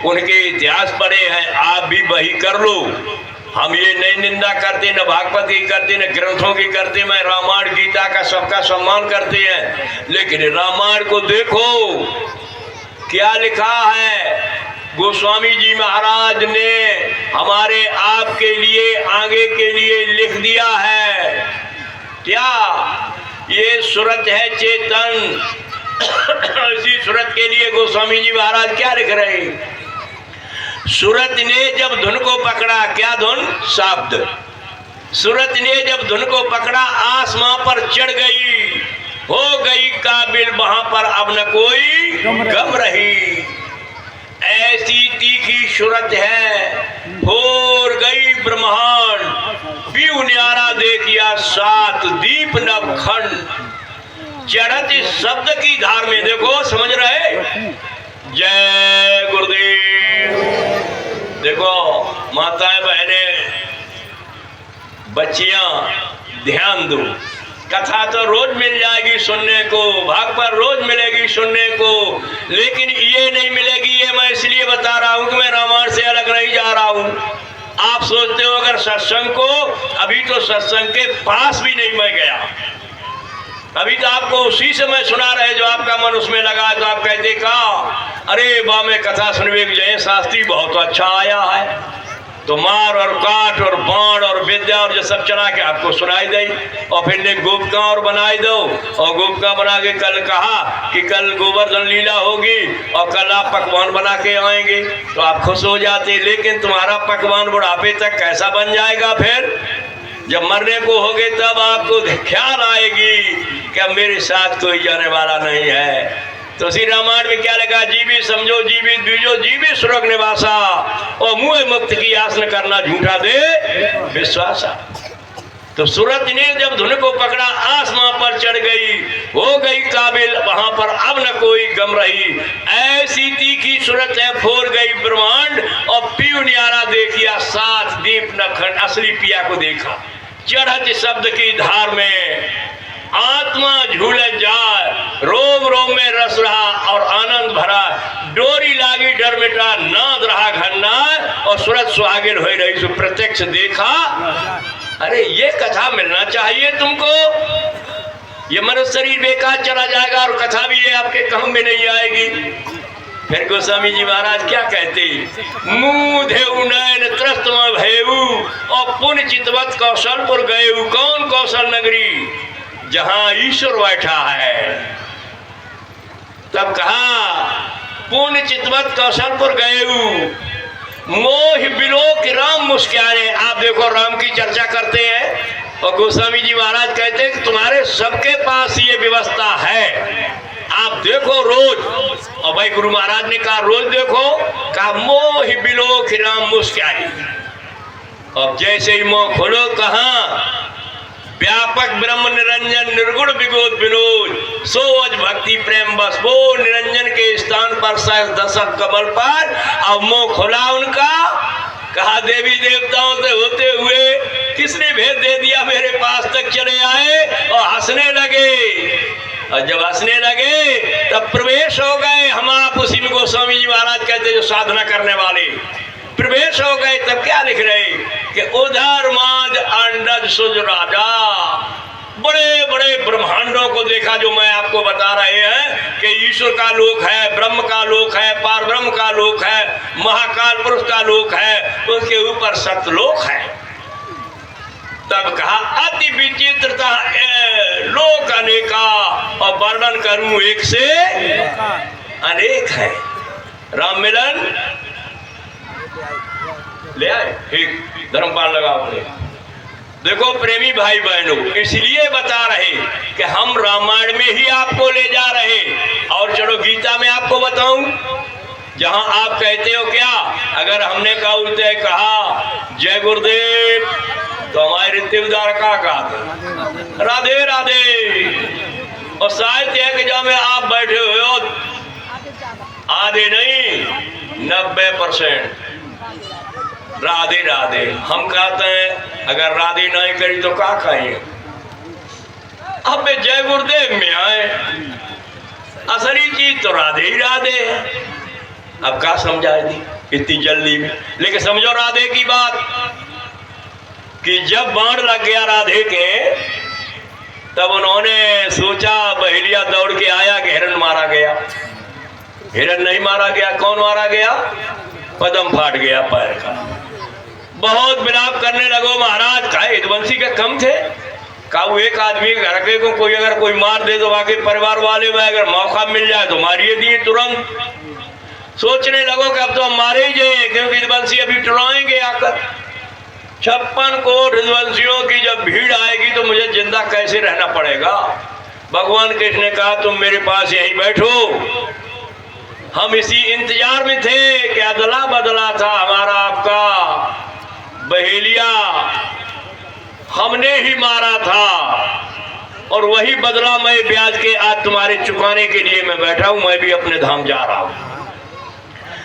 [SPEAKER 1] उनके इतिहास पढ़े हैं। आप भी वही कर लो। हम ये नहीं निंदा करते, न भागवत की करते, न ग्रंथों की करते। मैं रामायण गीता का सबका सम्मान करते हैं, लेकिन रामायण को देखो क्या लिखा है। गोस्वामी जी महाराज ने हमारे आपके लिए आगे के लिए लिख दिया है। क्या ये सूरत है चेतन। इसी सूरत के लिए गोस्वामी जी महाराज क्या लिख रहे हैं। सूरत ने जब धुन को पकड़ा, क्या धुन, शब्द। सूरत ने जब धुन को पकड़ा, आसमां पर चढ़ गई, हो गई काबिल वहां पर अब न कोई गम रही। ऐसी तीखी सूरत है, होर गई ब्रह्मांड, पीऊ न्यारा देखिया 7 दीप नवखंड। चढ़त इस शब्द की धार में देखो, समझ रहे। जय गुरुदेव। देखो माताएं बहने बच्चियां ध्यान दो। कथा तो रोज मिल जाएगी सुनने को, भागवत रोज मिलेगी सुनने को, लेकिन ये नहीं मिलेगी। ये मैं इसलिए बता रहा हूं कि मैं रामायण से अलग नहीं जा रहा हूं। आप सोचते हो अगर सत्संग को, अभी तो सत्संग के पास भी नहीं मैं गया, अभी तो आपको उसी से मैं सुना रहे जो आपका मन उसमें लगा। तो आप कहते का अरे बा में कथा सुनवे जय शास्त्री बहुत अच्छा आया है, तो मार और काट और बाण और विद्या और जो सब चला के आपको सुनाई दे। और फिर ने गोपिका और बनाई दो, और गोपिका बना के कल कहा कि कल गोवर्धन लीला होगी और कल आप पकवान बना के आएंगे, तो आप खुश हो जाते। लेकिन तुम्हारा पकवान बुढ़ापे तक कैसा बन जाएगा। फिर जब मरने को होगे तब आपको ख्याल आएगी कि अब मेरे साथ कोई जाने वाला नहीं है। तो श्री रामायण में क्या लगा, जीवित समझो जीवित बीजो जीवित सुरग निवासा, और मुँह मुक्त की आसन करना झूठा दे विश्वासा। तो सूरज ने जब धुन को पकड़ा, आसमां पर चढ़ गई, हो गई काबिल, वहां पर अब न कोई गम रही। ऐसी तीखी सूरत है, फोड़ गई ब्रह्मांड, और पीऊ न्यारा देखिया, साथ दीप न खंड, असली पिया को देखा। चढ़त शब्द की धार में आत्मा झूले जाए, रोम रोम में रस रहा और आनंद भरा। डोरी लागी डर मिटा, नाद रहा घन्ना, और सूरत सुहागिन हो रही, सो प्रत्यक्ष देखा। अरे ये कथा मिलना चाहिए तुमको। ये मनुष्य शरीर बेकार चला जाएगा और कथा भी ये आपके काम में नहीं आएगी। फिर गोस्वामी जी महाराज क्या कहते, मुंह धेऊ नयन त्रस्त भयऊ, और पुण्य चितवत कौशलपुर गयऊ। कौन कौशल नगरी? जहां ईश्वर बैठा है। तब कहा पुण्य चितवत कौशलपुर गयऊ, मोह बिलोक राम मुस्क्यारे। आप देखो राम की चर्चा करते हैं और गोस्वामी जी महाराज कहते हैं कि तुम्हारे सबके पास ये व्यवस्था है, आप देखो रोज। और भाई गुरु महाराज ने कहा रोज देखो, कहा मोह बिलोक राम मुस्क्यारे। अब जैसे ही मोह खोलो, कहा व्यापक ब्रह्म निरंजन निर्गुण विगोद विनोद, सो अज भक्ति प्रेम बस। वो निरंजन के स्थान पर दशक कमल पर अब मुंह खुला उनका। कहा देवी देवताओं से होते हुए किसने भेद दे दिया, मेरे पास तक चले आए और हंसने लगे। और जब हंसने लगे तब प्रवेश हो गए। हम आप उसी में गोस्वामी जी महाराज कहते जो साधना करने वाले प्रवेश हो गए। तब क्या लिख रहे कि उधर माज अंडज सुज राजा। बड़े बड़े ब्रह्मांडों को देखा, जो मैं आपको बता रहे हैं कि ईश्वर का लोक है, ब्रह्म का लोक है, पार ब्रह्म का लोक है, महाकाल पुरुष का लोक है, उसके ऊपर सतलोक है। तब कहा अति विचित्रता लोक अनेका, और वर्णन करूं एक से अनेक है। राम मिलन ले आए, ठीक धर्मपाल लगा अपने। देखो प्रेमी भाई बहनों, इसलिए बता रहे कि हम रामायण में ही आपको ले जा रहे। और चलो गीता में आपको बताऊं, जहां आप कहते हो क्या, अगर हमने कहा उल्टे कहा जय गुरुदेव, तो हमारे रित्तेदार का कहा राधे राधे। और साहित्य है कि जहां में आप बैठे हुए हो, आधे नहीं 90% राधे राधे। हम कहते हैं अगर राधे नहीं करी तो क्या कहेंगे। अब जय गुरुदेव में आए, असली चीज तो राधे ही राधे है। अब क्या समझाए दी इतनी जल्दी में। लेकिन समझो राधे की बात, कि जब बाण लग गया राधे के, तब उन्होंने सोचा, बहेलिया दौड़ के आया कि हिरण मारा गया। हिरण नहीं मारा गया, कौन मारा गया? पदम फाट गया पैर का। बहुत विलाप करने लगो महाराज। का यदुवंशी के कम थे, का वो एक आदमी घर के को कोई अगर कोई मार दे तो बाकी परिवार वाले में अगर मौका मिल जाए तो मारिए दिए तुरंत। सोचने लगो कि अब तो हम मारे ही जाए, क्योंकि यदुवंशी अभी टुराएंगे आकर। 56 करोड़ यदुवंशियों की जब भीड़ आएगी तो मुझे जिंदा कैसे रहना पड़ेगा। भगवान कृष्ण ने कहा तुम मेरे पास यहीं बैठो। हम इसी इंतजार में थे कि अदला बदला था हमारा आपका बहेलिया, हमने ही मारा था, और वही बदला मैं ब्याज के आज तुम्हारे चुकाने के लिए मैं बैठा हूं। मैं भी अपने धाम जा रहा हूं।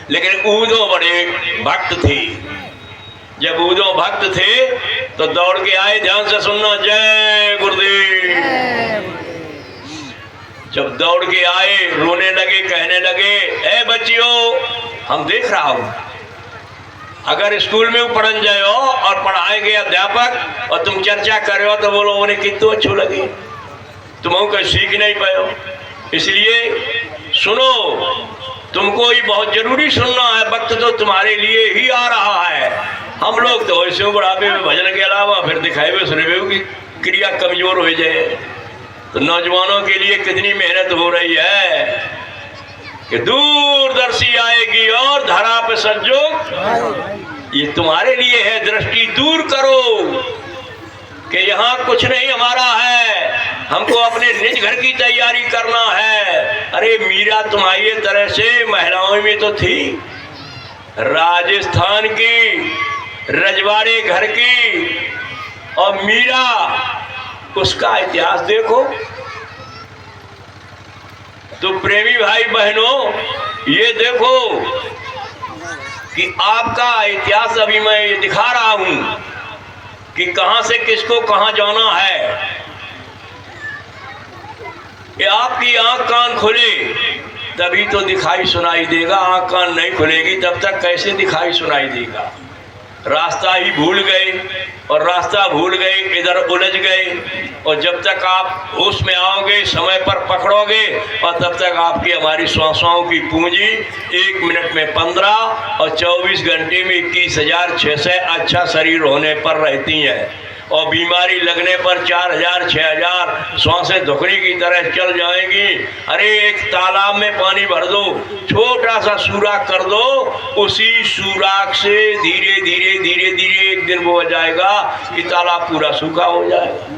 [SPEAKER 1] लेकिन ऊदो बड़े भक्त थे। जब ऊदो भक्त थे तो दौड़ के आए, ध्यान से सुनना, जय गुरुदेव। जब दौड़ के आए, रोने लगे, कहने लगे, ए बच्चियों हम देख रहा हूं, अगर स्कूल में पढ़न जाए हो और पढ़ाएंगे अध्यापक और तुम चर्चा कर रहे हो तो वो लोगों ने कितने अच्छो लगे, तुम कहीं सीख नहीं पाए हो। इसलिए सुनो, तुमको ये बहुत जरूरी सुनना है। वक्त तो तुम्हारे लिए ही आ रहा है। हम लोग तो ऐसे बुढ़ापे में भजन के अलावा फिर दिखाए हुए सुने हुए की क्रिया कमजोर हो जाए। तो नौजवानों के लिए कितनी मेहनत हो रही है कि दूरदर्शी आएगी और धरा पे सज्जो, ये तुम्हारे लिए है। दृष्टि दूर करो कि यहाँ कुछ नहीं हमारा है, हमको अपने निज घर की तैयारी करना है। अरे मीरा तुम्हारी तरह से महिलाओं में तो थी, राजस्थान की रजवाड़े घर की और मीरा, उसका इतिहास देखो। तो प्रेमी भाई बहनों, ये देखो कि आपका इतिहास अभी मैं ये दिखा रहा हूं कि कहां से किसको कहां जाना है। कि आपकी आंख कान खुले तभी तो दिखाई सुनाई देगा, आंख कान नहीं खुलेगी तब तक कैसे दिखाई सुनाई देगा। रास्ता ही भूल गए, और रास्ता भूल गए इधर उलझ गए, और जब तक आप होश में आओगे, समय पर पकड़ोगे, और तब तक आपकी हमारी श्वासों की पूंजी 1 मिनट में 15 और 24 घंटे में 21,600 अच्छा शरीर होने पर रहती हैं, और बीमारी लगने पर 4,000 6,000 श्वासें धुकड़ी की तरह चल जाएंगी। अरे एक तालाब में पानी भर दो, छोटा सा सुराख कर दो, उसी सुराख से धीरे धीरे धीरे धीरे एक दिन वो हो जाएगा कि तालाब पूरा सूखा हो जाएगा।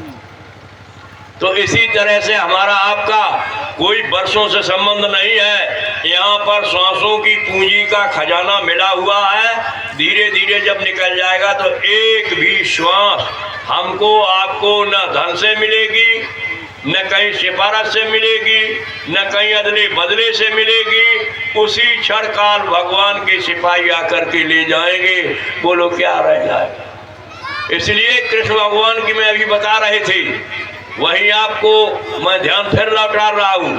[SPEAKER 1] तो इसी तरह से हमारा आपका कोई वर्षों से संबंध नहीं है। यहाँ पर श्वासों की पूंजी का खजाना मिला हुआ है। धीरे धीरे जब निकल जाएगा तो एक भी श्वास हमको आपको न धन से मिलेगी, न कहीं सिफारिश से मिलेगी, न कहीं अदले बदले से मिलेगी। उसी क्षण काल भगवान के सिपाही आकर के ले जाएंगे। बोलो क्या रह जाएगा। इसलिए कृष्ण भगवान की मैं अभी बता रहे थे, वहीं आपको मैं ध्यान फिर लौटा रहा हूं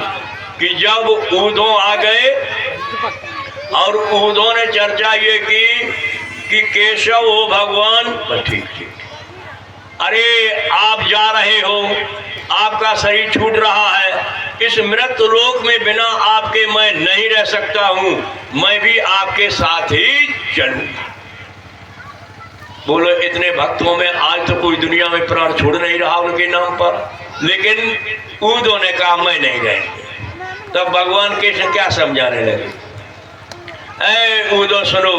[SPEAKER 1] कि जब ऊधों आ गए और ऊधों ने चर्चा ये की कि केशव हो भगवान, ठीक ठीक, अरे आप जा रहे हो, आपका शरीर छूट रहा है, इस मृत लोक में बिना आपके मैं नहीं रह सकता हूं, मैं भी आपके साथ ही चलूंगा। बोलो इतने भक्तों में आज तो कोई दुनिया में प्राण छोड़ नहीं रहा उनके नाम पर, लेकिन ऊधों ने कहा मैं नहीं रहेंगे। तब भगवान कृष्ण क्या समझाने लगे, ऐ ऊधों सुनो,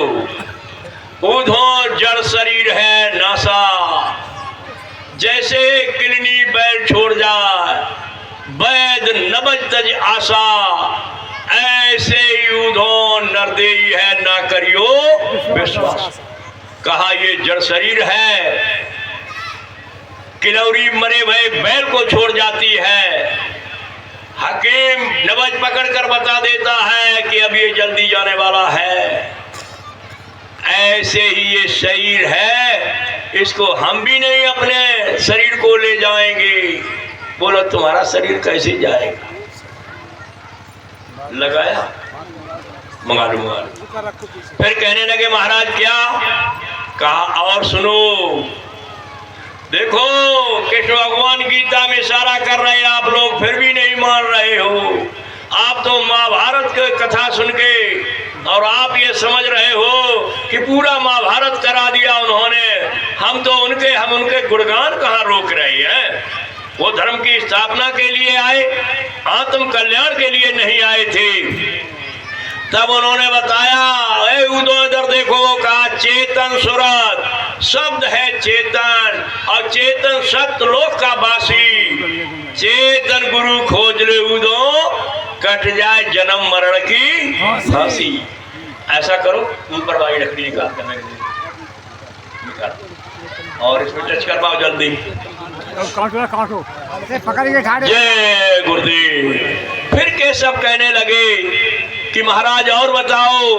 [SPEAKER 1] ऊधों जड़ शरीर है नासा, जैसे किलनी बैल छोड़ जाए, वैद नबज तज आशा, ऐसे ही ऊधों नरदेई है ना करियो विश्वास। कहा ये जड़ शरीर है, किलौरी मरे भय बैल को छोड़ जाती है, हकीम नबज पकड़ कर बता देता है कि अब ये जल्दी जाने वाला है। ऐसे ही ये शरीर है, इसको हम भी नहीं अपने शरीर को ले जाएंगे। बोलो तुम्हारा शरीर कैसे जाएगा। लगाया मंगा लूंगा। फिर कहने लगे महाराज क्या। कहा और सुनो, देखो कृष्ण भगवान गीता में इशारा कर रहे हैं, आप लोग फिर भी नहीं मान रहे हो। आप तो महाभारत की कथा सुन के और आप ये समझ रहे हो कि पूरा महाभारत करा दिया उन्होंने, हम उनके गुणगान कहाँ रोक रहे हैं। वो धर्म की स्थापना के लिए आए, आत्म कल्याण के लिए नहीं आए थे। तब उन्होंने बताया, ए ऊधों इधर देखो, वो कहा चेतन सुरत शब्द है चेतन, और चेतन सत्यलोक का वासी, चेतन गुरु खोज ले ऊधों, कट जाए जन्म मरण की फांसी। ऐसा करो, ऊपर वाली लकड़ी निकाल और इसमें टच कर पाओ जल्दी।
[SPEAKER 2] काटो पकड़िए
[SPEAKER 1] जय गुरुदेव। फिर केशव कहने लगे कि महाराज और बताओ।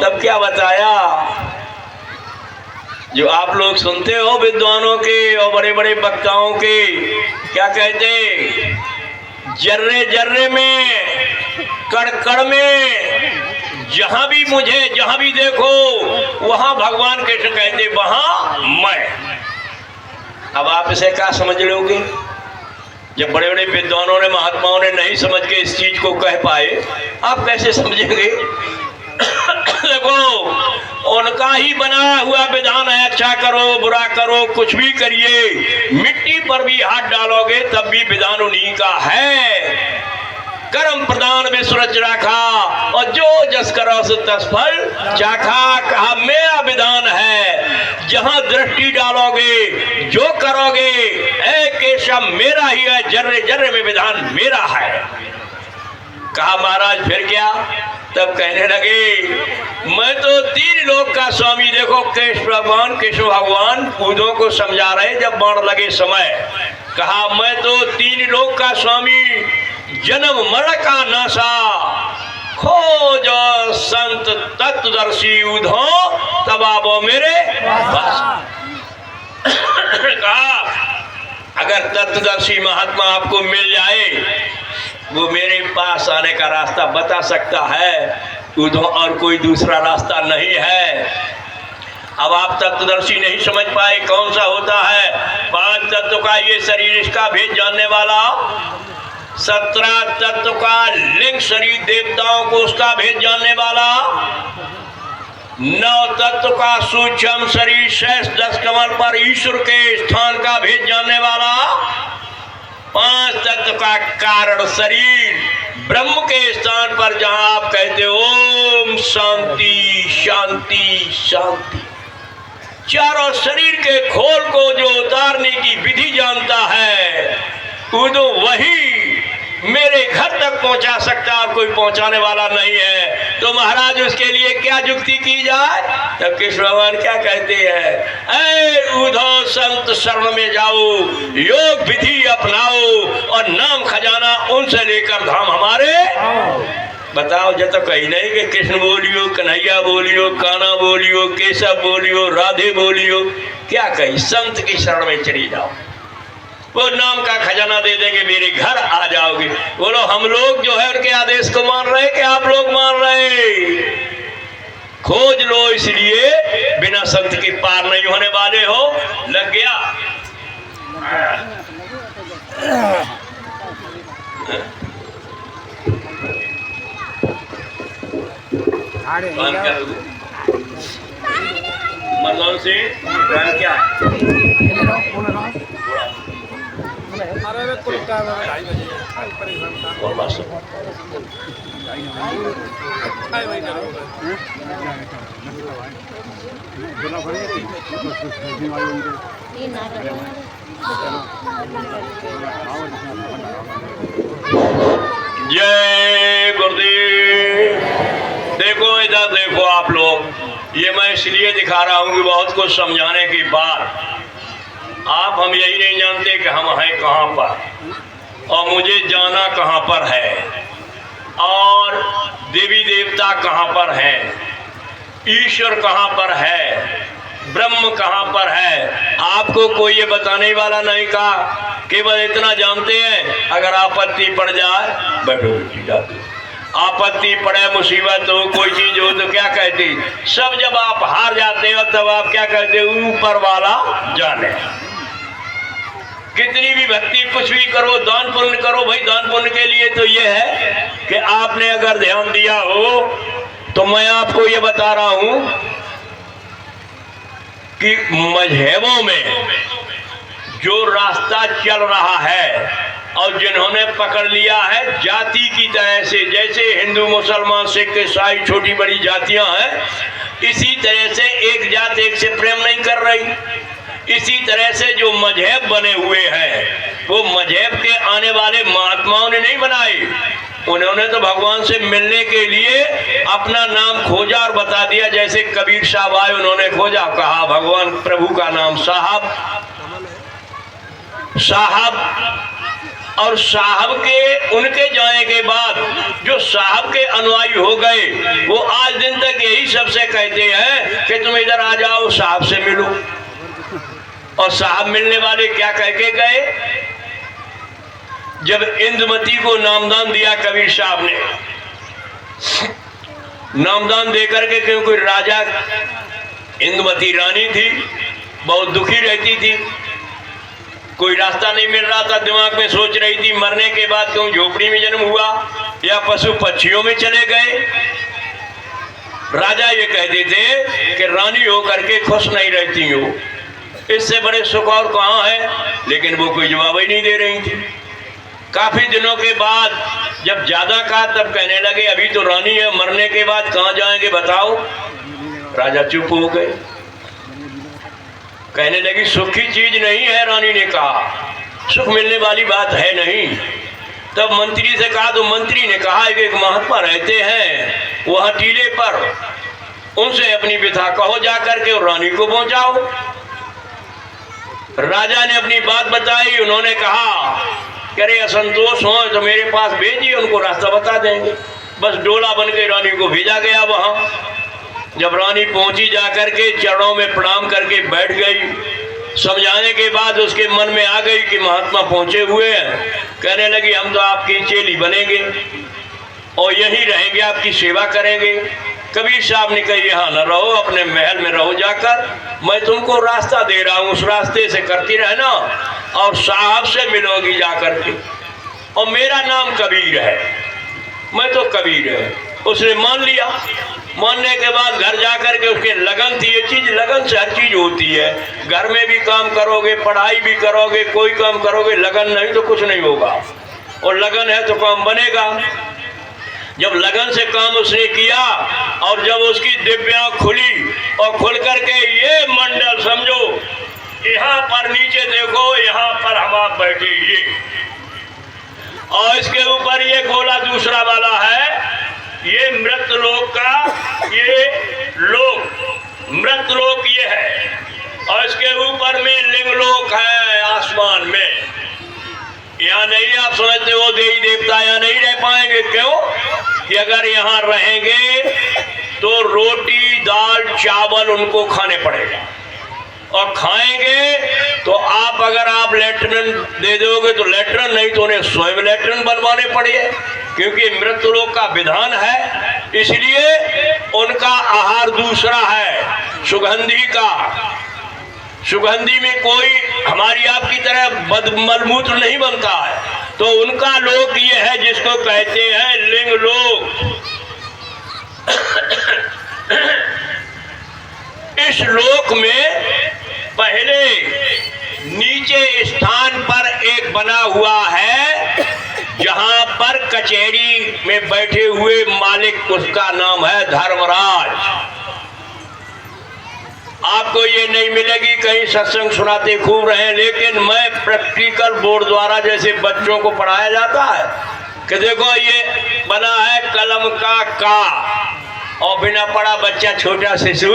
[SPEAKER 1] तब क्या बताया, जो आप लोग सुनते हो विद्वानों के और बड़े बड़े वक्ताओं के, क्या कहते, जर्रे जर्रे में, कण कण में, जहां भी देखो वहां भगवान कृष्ण कहते वहां मैं। अब आप इसे क्या समझ लोगे। जब बड़े बड़े विद्वानों ने महात्माओं ने नहीं समझ के इस चीज को कह पाए, आप कैसे समझेंगे। देखो उनका ही बनाया हुआ विधान है, अच्छा करो बुरा करो कुछ भी करिए, मिट्टी पर भी हाथ डालोगे तब भी विधान उन्हीं का है। कर्म प्रदान विश्व रच राखा, और जो जस करो सो तस फल चाखा। कहा मेरा विधान है, जहां दृष्टि डालोगे जो करोगे, ऐ केशव मेरा ही है, जर्रे जर्रे में विधान मेरा है। कहा महाराज फिर क्या। तब कहने लगे मैं तो 3 लोक का स्वामी। देखो कृष्ण भगवान उद्धव को समझा रहे जब बाण लगे समय, कहा मैं तो 3 लोक का स्वामी, जन्म मरण का नासा, खोज संत तत्वदर्शी उद्धव तब आवो मेरे पास। कहा अगर तत्वदर्शी महात्मा आपको मिल जाए, वो मेरे पास आने का रास्ता बता सकता है, उद्धव और कोई दूसरा रास्ता नहीं है। अब आप तत्वदर्शी नहीं समझ पाए कौन सा होता है? 5 तत्व का ये शरीर, इसका भेद जानने वाला, 17 तत्व का लिंग शरीर देवताओं को उसका भेद जानने वाला, 9 तत्व का सूक्ष्म शरीर शेष 10 कमल पर ईश्वर के स्थान का भेद जानने वाला, 5 तत्व का कारण शरीर ब्रह्म के स्थान पर जहां आप कहते हो ओम शांति शांति शांति, चारों शरीर के खोल को जो उतारने की विधि जानता है, वो तो वही मेरे घर तक पहुंचा सकता है और कोई पहुंचाने वाला नहीं है। तो महाराज उसके लिए क्या युक्ति की जाए? तब कृष्ण भगवान क्या कहते हैं? ऐ उद्धव संत शरण में जाओ, योग विधि अपनाओ और नाम खजाना उनसे लेकर धाम हमारे। बताओ जब तक कहीं नहीं कि कृष्ण बोलियो, कन्हैया बोलियो, काना बोलियो, केशव बोलियो, राधे बोलियो, क्या कही? संत की शरण में चली जाओ, वो नाम का खजाना दे देंगे, मेरे घर आ जाओगे। बोलो हम लोग जो है उनके आदेश को मान रहे कि आप लोग मान रहे? खोज लो, इसलिए बिना संत के पार नहीं होने वाले हो। लग गया? मतलब से क्या जय गुरुदेव। देखो इधर देखो आप लोग, ये मैं इसलिए दिखा रहा हूँ कि बहुत कुछ समझाने के बाद आप हम यही नहीं जानते कि हम हैं कहाँ पर और मुझे जाना कहाँ पर है और देवी देवता कहाँ पर हैं, ईश्वर कहाँ पर है, ब्रह्म कहाँ पर है। आपको कोई ये बताने वाला नहीं का, केवल इतना जानते हैं अगर आपत्ति पड़ जाए, बैठो, आपत्ति पड़े, मुसीबत हो, कोई चीज हो तो क्या कहते? सब जब आप हार जाते हो तब आप क्या कहते? ऊपर वाला जाने। कितनी भी भक्ति कुछ भी करो, दान पुण्य करो, भाई दान पुण्य के लिए तो ये है कि आपने अगर ध्यान दिया हो, तो मैं आपको ये बता रहा हूं कि मजहबों में जो रास्ता चल रहा है और जिन्होंने पकड़ लिया है जाति की तरह से, जैसे हिंदू मुसलमान सिख ईसाई छोटी बड़ी जातियां हैं, इसी तरह से एक जात एक से प्रेम नहीं कर रही। इसी तरह से जो मजहब बने हुए हैं वो मजहब के आने वाले महात्माओं ने नहीं बनाए, उन्होंने तो भगवान से मिलने के लिए अपना नाम खोजा और बता दिया। जैसे कबीर साहब आए, उन्होंने खोजा, कहा भगवान प्रभु का नाम साहब साहब, और साहब के उनके जाने के बाद जो साहब के अनुयायी हो गए वो आज दिन तक यही सबसे कहते हैं कि तुम इधर आ जाओ, साहब से मिलो। और साहब मिलने वाले क्या कह के गए? जब इंदुमती को नामदान दिया कबीर साहब ने, नामदान देकर के, क्योंकि राजा इंदुमती रानी थी, बहुत दुखी रहती थी, कोई रास्ता नहीं मिल रहा था, दिमाग में सोच रही थी मरने के बाद क्यों झोपड़ी में जन्म हुआ या पशु पक्षियों में चले गए। राजा ये कहते थे कि रानी होकर के खुश नहीं रहती हो, इससे बड़े सुख और कहाँ है, लेकिन वो कोई जवाब ही नहीं दे रही थी। काफी दिनों के बाद जब ज्यादा कहा तब कहने लगे अभी तो रानी है, मरने के बाद कहाँ जाएंगे बताओ। राजा चुप हो गए, कहने लगी सुख की चीज नहीं है, रानी ने कहा सुख मिलने वाली बात है नहीं। तब मंत्री से कहा तो मंत्री ने कहा एक महात्मा रहते हैं, वह टीले पर उनसे अपनी व्यथा कहो जाकर के और रानी को पहुंचाओ। राजा ने अपनी बात बताई। उन्होंने कहा कि अरे असंतोष हो तो मेरे पास भेजिए, उनको रास्ता बता देंगे। बस डोला बन के रानी को भेजा गया। वहां जब रानी पहुंची जाकर के चरणों में प्रणाम करके बैठ गई। समझाने के बाद उसके मन में आ गई कि महात्मा पहुंचे हुए हैं। कहने लगी हम तो आपकी चेली बनेंगे और यहीं रहेंगे, आपकी सेवा करेंगे। कबीर साहब ने कहा यहाँ न रहो, अपने महल में रहो जाकर, मैं तुमको रास्ता दे रहा हूँ, उस रास्ते से करती रहना और साहब से मिलोगी जाकर के। और मेरा नाम कबीर है, मैं तो कबीर है। उसने मान लिया। मानने के बाद घर जाकर के उसके लगन थी। ये चीज लगन से हर चीज होती है। घर में भी काम करोगे, पढ़ाई भी करोगे, कोई काम करोगे, लगन नहीं तो कुछ नहीं होगा। और लगन है तो काम बनेगा। जब लगन से काम उसने किया और जब उसकी दिव्या खुली और खुल करके ये मंडल समझो, यहाँ पर नीचे देखो, यहाँ पर हम आप बैठे, ये और इसके ऊपर ये गोला दूसरा वाला है, ये मृत लोक का, ये लोक मृत लोक ये है। और इसके ऊपर में लिंग लोक है आसमान में। यहाँ नहीं आप समझते हो देवी देवता यहाँ नहीं रह पाएंगे। क्यों कि अगर यहाँ रहेंगे तो रोटी दाल चावल उनको खाने पड़ेगा और खाएंगे तो आप अगर आप लेटरिन दे दोगे तो लेटरिन, नहीं तो उन्हें स्वयं लेटरिन बनवाने पड़े, क्योंकि मृत्युलोक का विधान है। इसलिए उनका आहार दूसरा है, सुगंधी का। सुगंधी में कोई हमारी आपकी तरह मलमूत्र नहीं बनता है। तो उनका लोक ये है जिसको कहते हैं लिंग लोक। इस लोक में पहले नीचे स्थान पर एक बना हुआ है जहां पर कचहरी में बैठे हुए मालिक, उसका नाम है धर्मराज। आपको ये नहीं मिलेगी कहीं सत्संग सुनाते खूब रहे, लेकिन मैं प्रैक्टिकल बोर्ड द्वारा जैसे बच्चों को पढ़ाया जाता है कि देखो ये बना है कलम का और बिना पढ़ा बच्चा छोटा शिशु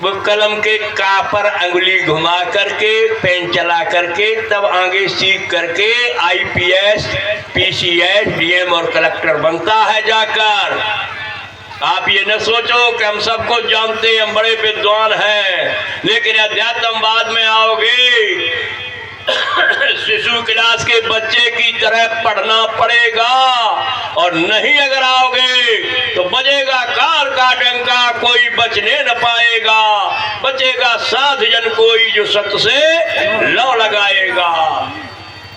[SPEAKER 1] वो कलम के का पर अंगुली घुमा करके पेन चला करके तब आगे सीख करके IPS, PCS, DM और कलेक्टर बनता है जाकर। आप ये न सोचो कि हम सबको जानते, हम बड़े विद्वान हैं, लेकिन अध्यात्मवाद में आओगे शिशु क्लास के बच्चे की तरह पढ़ना पड़ेगा। और नहीं अगर आओगे तो बजेगा कार का डंका, कोई बचने न पाएगा। बचेगा साध जन कोई जो सत्य से लौ लगाएगा।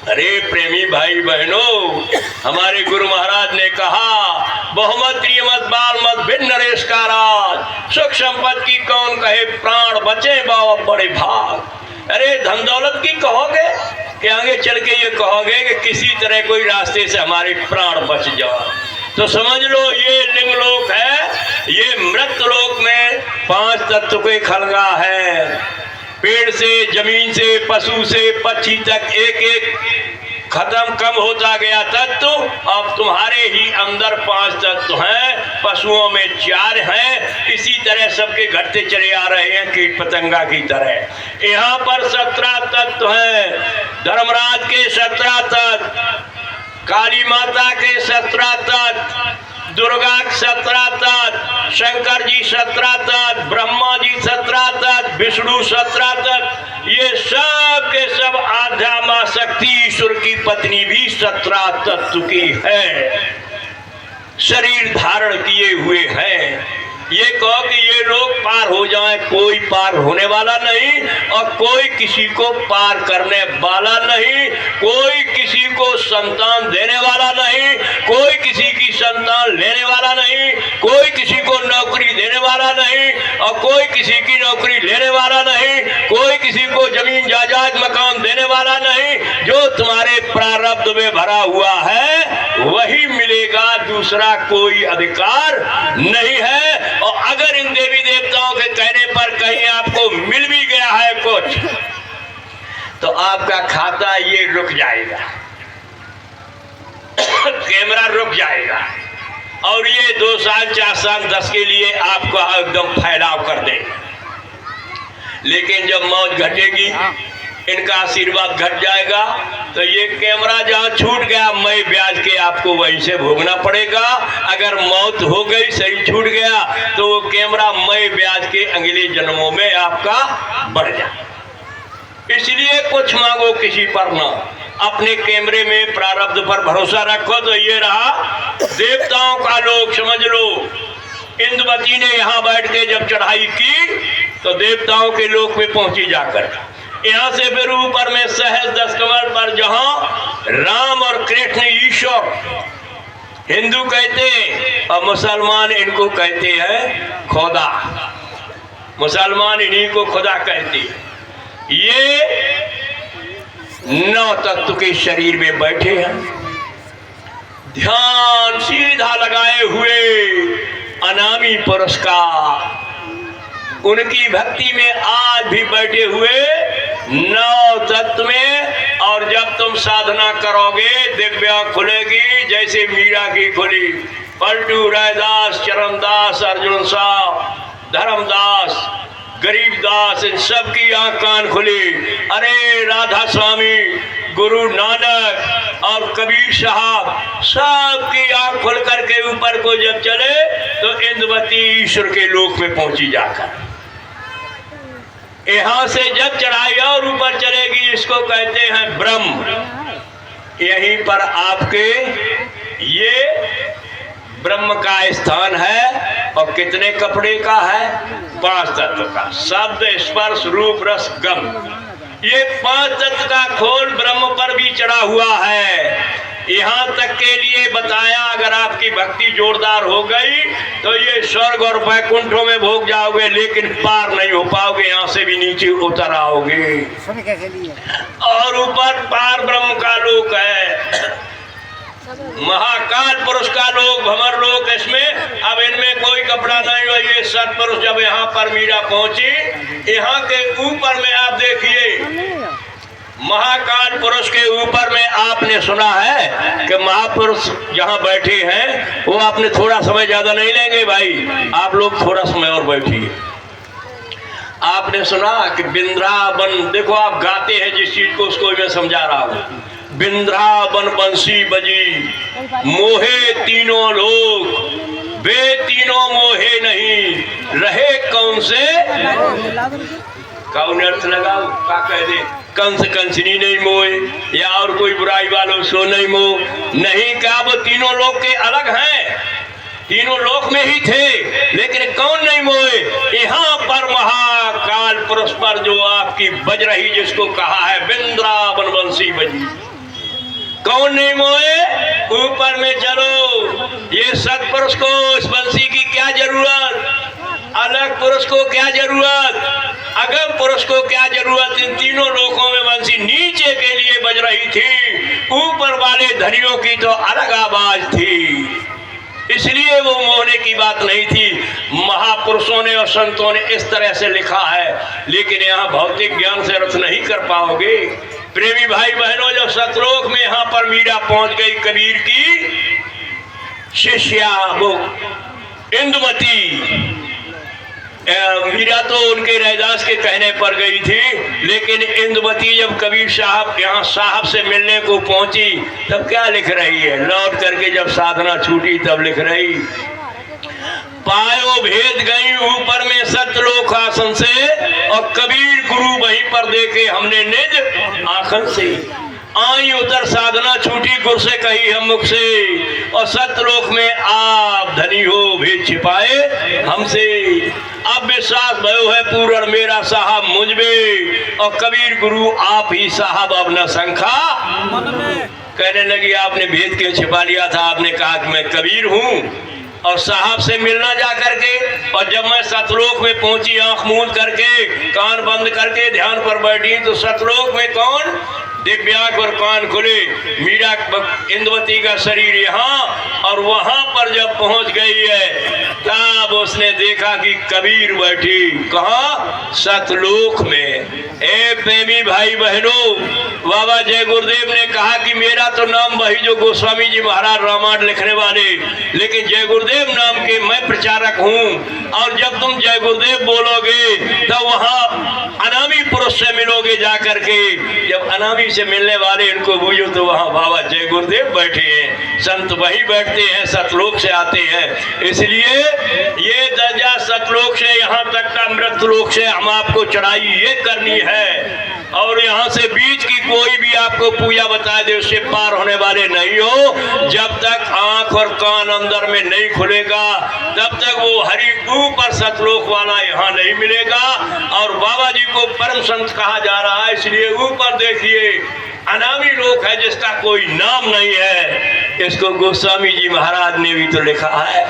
[SPEAKER 1] अरे प्रेमी भाई बहनों, हमारे गुरु महाराज ने कहा बहुमत त्रियमत बाल मत भिन्न नरेश का राज, सुख संपत्ति की कौन कहे प्राण बचे बाबा बड़े भाग। अरे धन दौलत की कहोगे कि आगे चल के ये कहोगे कि किसी तरह कोई रास्ते से हमारे प्राण बच जाए, तो समझ लो ये लिंग लोक है। ये मृत लोक में 5 तत्व के खलगा है। पेड़ से, जमीन से, पशु से, पक्षी तक एक एक खत्म कम होता गया तत्व। अब तुम्हारे ही अंदर 5 तत्व हैं, पशुओं में 4 हैं। इसी तरह सबके घटते चले आ रहे हैं कीट पतंगा की तरह। यहाँ पर 17 तत्व हैं। धर्मराज के 17 तत्व, काली माता के 17 तत्व, दुर्गा 17 तत्व, शंकर जी 17 तत्व, ब्रह्मा जी 17 तत्व, विष्णु 17 तत्व। ये सब के सब आध्यात्मा शक्ति ईश्वर की पत्नी भी 17 तत्व की है, शरीर धारण किए हुए हैं। ये कहो कि ये लोग पार हो जाएं, कोई पार होने वाला नहीं और कोई किसी को पार करने वाला नहीं। कोई किसी को संतान देने वाला नहीं, कोई किसी की संतान लेने वाला नहीं, कोई किसी को नौकरी देने वाला नहीं और कोई किसी की नौकरी लेने वाला नहीं, कोई किसी को जमीन जायदाद मकान देने वाला नहीं। जो तुम्हारे प्रारब्ध में भरा हुआ है वही मिलेगा, दूसरा कोई अधिकार नहीं है। और अगर इन देवी देवताओं के कहने पर कहीं आपको मिल भी गया है कुछ, तो आपका खाता ये रुक जाएगा, कैमरा रुक जाएगा। और ये 2 साल 4 साल 10 के लिए आपको एकदम फैलाव कर दे, लेकिन जब मौत घटेगी, इनका आशीर्वाद घट जाएगा, तो ये कैमरा जहाँ छूट गया मई ब्याज के आपको वहीं से भोगना पड़ेगा। अगर मौत हो गई, सही छूट गया, तो वो कैमरा मई ब्याज के अगले जन्मों में आपका बढ़ जाए। इसलिए कुछ मांगो किसी पर ना, अपने कैमरे में प्रारब्ध पर भरोसा रखो। तो ये रहा देवताओं का लोक, समझ लो। इंद्रवती ने यहाँ बैठ के जब चढ़ाई की तो देवताओं के लोक में पहुंची जाकर, यहाँ से फिर ऊपर में सहज 10 कमल पर जहां राम और कृष्ण ईश्वर हिंदू कहते हैं और मुसलमान इनको कहते हैं खुदा। मुसलमान इन्हीं को खुदा कहते हैं। ये 9 तत्व के शरीर में बैठे हैं, ध्यान सीधा लगाए हुए अनामी पुरुष का, उनकी भक्ति में आज भी बैठे हुए 9 तत्व में। और जब तुम साधना करोगे दिव्या खुलेगी, जैसे मीरा की खुली, पलटू रायदास, चरणदास, अर्जुन साहब, धर्मदास, गरीबदास, इन सब की आंख कान खुली। अरे राधा स्वामी, गुरु नानक और कबीर साहब, सबकी आंख खुल करके ऊपर को जब चले तो इंद्रवती ईश्वर के लोक में पहुंची जाकर, यहाँ से जब चढ़ाई और ऊपर चलेगी, इसको कहते हैं ब्रह्म। यहीं पर आपके ये ब्रह्म का स्थान है। और कितने कपड़े का है? 5 तत्व का, शब्द, स्पर्श, रूप, रस, गम। ये 5 तत्व का खोल ब्रह्म पर भी चढ़ा हुआ है। यहाँ तक के लिए बताया, अगर आपकी भक्ति जोरदार हो गई तो ये स्वर्ग और वैकुंठों में भोग जाओगे, लेकिन पार नहीं हो पाओगे, यहाँ से भी नीचे उतर आओगे। और ऊपर पार ब्रह्म का लोक है, महाकाल पुरुष का लोक, भंवर लोक। इसमें अब इनमें कोई कपड़ा नहीं हो। ये सत्पुरुष जब यहाँ पर मीरा पहुंची, यहाँ के ऊपर में आप देखिए, महाकाल पुरुष के ऊपर में आपने सुना है कि महापुरुष जहाँ बैठे हैं वो आपने थोड़ा समय ज्यादा नहीं लेंगे भाई, आप लोग थोड़ा समय और बैठिए। आपने सुना कि बिंद्रावन, देखो आप गाते हैं जिस चीज को, उसको मैं समझा रहा हूँ। बिंद्रावन बंसी बजी, मोहे तीनों लोग, वे तीनों मोहे नहीं, रहे कौन से? कौन अर्थ लगाओ, क्या कह दे? कंस कंसनी नहीं मोए, या और कोई बुराई वालों सो नहीं मोह। नहीं, क्या वो तीनों लोग के अलग हैं? तीनों लोक में ही थे, लेकिन कौन नहीं मोए? यहाँ पर महाकाल पुरुष पर जो आपकी बज रही, जिसको कहा है बिंद्रावन बंसी बजी, कौन नहीं मोए? ऊपर में चलो। ये सत्पुरुष को इस बंसी की क्या जरूरत? अलग पुरुष को क्या जरूरत? अगम पुरुष को क्या जरूरत? इन तीनों लोकों में बंसी नीचे के लिए बज रही थी, ऊपर वाले धनियों की तो अलग आवाज थी, इसलिए वो मोहने की बात नहीं थी। महापुरुषों ने और संतों ने इस तरह से लिखा है, लेकिन यहाँ भौतिक ज्ञान से अर्थ नहीं कर पाओगे। प्रेमी भाई बहनों, जब सतलोक में यहाँ पर मीरा पहुंच गई, कबीर की शिष्या वो इंदुमती, मीरा तो उनके रैदास के कहने पर गई थी, लेकिन इंदुमती जब कबीर साहब यहाँ साहब से मिलने को पहुंची, तब क्या लिख रही है? लौट करके जब साधना छूटी तब लिख रही, पायो भेद गई ऊपर में सतलोक आसन से, और कबीर गुरु वहीं पर देखे हमने निज आखन से। आई उधर साधना छूटी, गुर से कही हम मुख से, और सतलोक में आप धनी हो भेद छिपाए हमसे। अब विश्वास भयो है पूर्ण मेरा साहब मुझ में, और कबीर गुरु आप ही साहब अब न शंखा। कहने लगी आपने भेद क्यों छिपा लिया था? आपने कहा कि मैं कबीर हूँ और साहब से मिलना जा करके। और जब मैं सतलोक में पहुंची, आंख मूंद करके, कान बंद करके ध्यान पर बैठी, तो सतलोक में कौन? दिव्यांग और कान खुले, मीरा इंदुमती का शरीर यहाँ, और वहां पर जब पहुंच गई है तब उसने देखा कि कबीर बैठी कहाँ? सतलोक में। ए प्रेमी भाई बहनों, बाबा जय गुरुदेव ने कहा कि मेरा तो नाम वही जो गोस्वामी जी महाराज रामायण लिखने वाले, लेकिन जय गुरुदेव नाम के मैं प्रचारक हूँ। और जब तुम जय गुरुदेव बोलोगे तो वहाँ अनामी पुरुष से मिलोगे जा करके। जब अनामी से मिलने वाले इनको बूझो तो वहाँ बाबा जय गुरुदेव बैठे हैं, संत वही बैठते हैं, सतलोक से आते हैं। इसलिए ये दर्जा सतलोक से यहाँ तक का मृतलोक से हम आपको चढ़ाई ये करनी है। और यहाँ से बीच की कोई भी आपको पूजा बता दे उससे पार होने वाले नहीं हो। जब तक आंख और कान अंदर में नहीं खुलेगा तब तक वो हरि ऊपर सतलोक वाला यहाँ नहीं मिलेगा। और बाबा जी को परम संत कहा जा रहा है, इसलिए ऊपर देखिए अनामी लोक है जिसका कोई नाम नहीं है। इसको गोस्वामी जी महाराज ने भी तो लिखा है।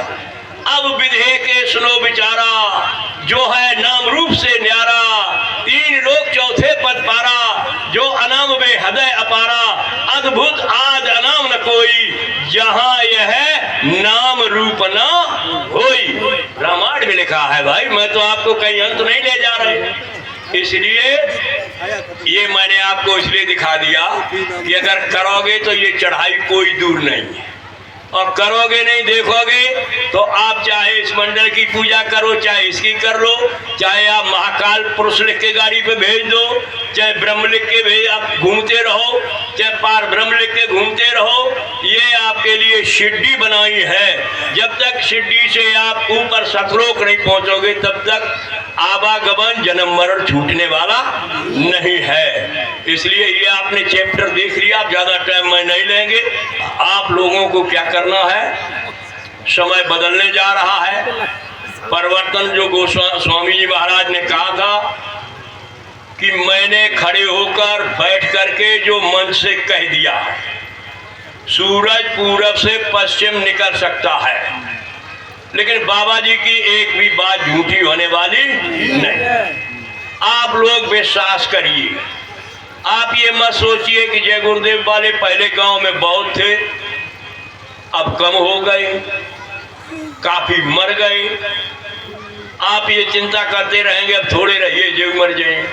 [SPEAKER 1] अब विधे के सुनो विचारा, जो है नाम रूप से न्यारा, तीन लोक चौथे पद पारा, जो अनाम में हृदय अपारा, अद्भुत आद अनाम न कोई, जहां यह नाम रूप न होई। रामायण में लिखा है भाई, मैं तो आपको कहीं अंत नहीं ले जा रहे। इसलिए ये मैंने आपको इसलिए दिखा दिया कि अगर करोगे तो ये चढ़ाई कोई दूर नहीं है, और करोगे नहीं देखोगे तो आप चाहे इस मंडल की पूजा करो, चाहे इसकी कर लो, चाहे आप महाकाल पुरुष लिख के गाड़ी पे भेज दो, चाहे ब्रह्म लिख के भेज, आप घूमते रहो, चाहे पार ब्रह्म लिख के घूमते रहो। ये आपके लिए शिड्डी बनाई है। जब तक शिड्डी से आप ऊपर सतलोक नहीं पहुंचोगे तब तक आवागमन जन्म मरण छूटने वाला नहीं है। इसलिए ये आपने चैप्टर देख लिया, आप ज्यादा टाइम में नहीं लेंगे। आप लोगों को क्या करना है, समय बदलने जा रहा है। परिवर्तन जो गोस्वामी जी महाराज ने कहा था कि मैंने खड़े होकर बैठ करके जो मन से कह दिया, सूरज पूरब से पश्चिम निकल सकता है, लेकिन बाबा जी की एक भी बात झूठी होने वाली नहीं। आप लोग विश्वास करिए। आप ये मत सोचिए कि जय गुरुदेव वाले पहले गांव में बहुत थे, अब कम हो गए, काफी मर गए। आप ये चिंता करते रहेंगे अब थोड़े रहिए जो मर जाए।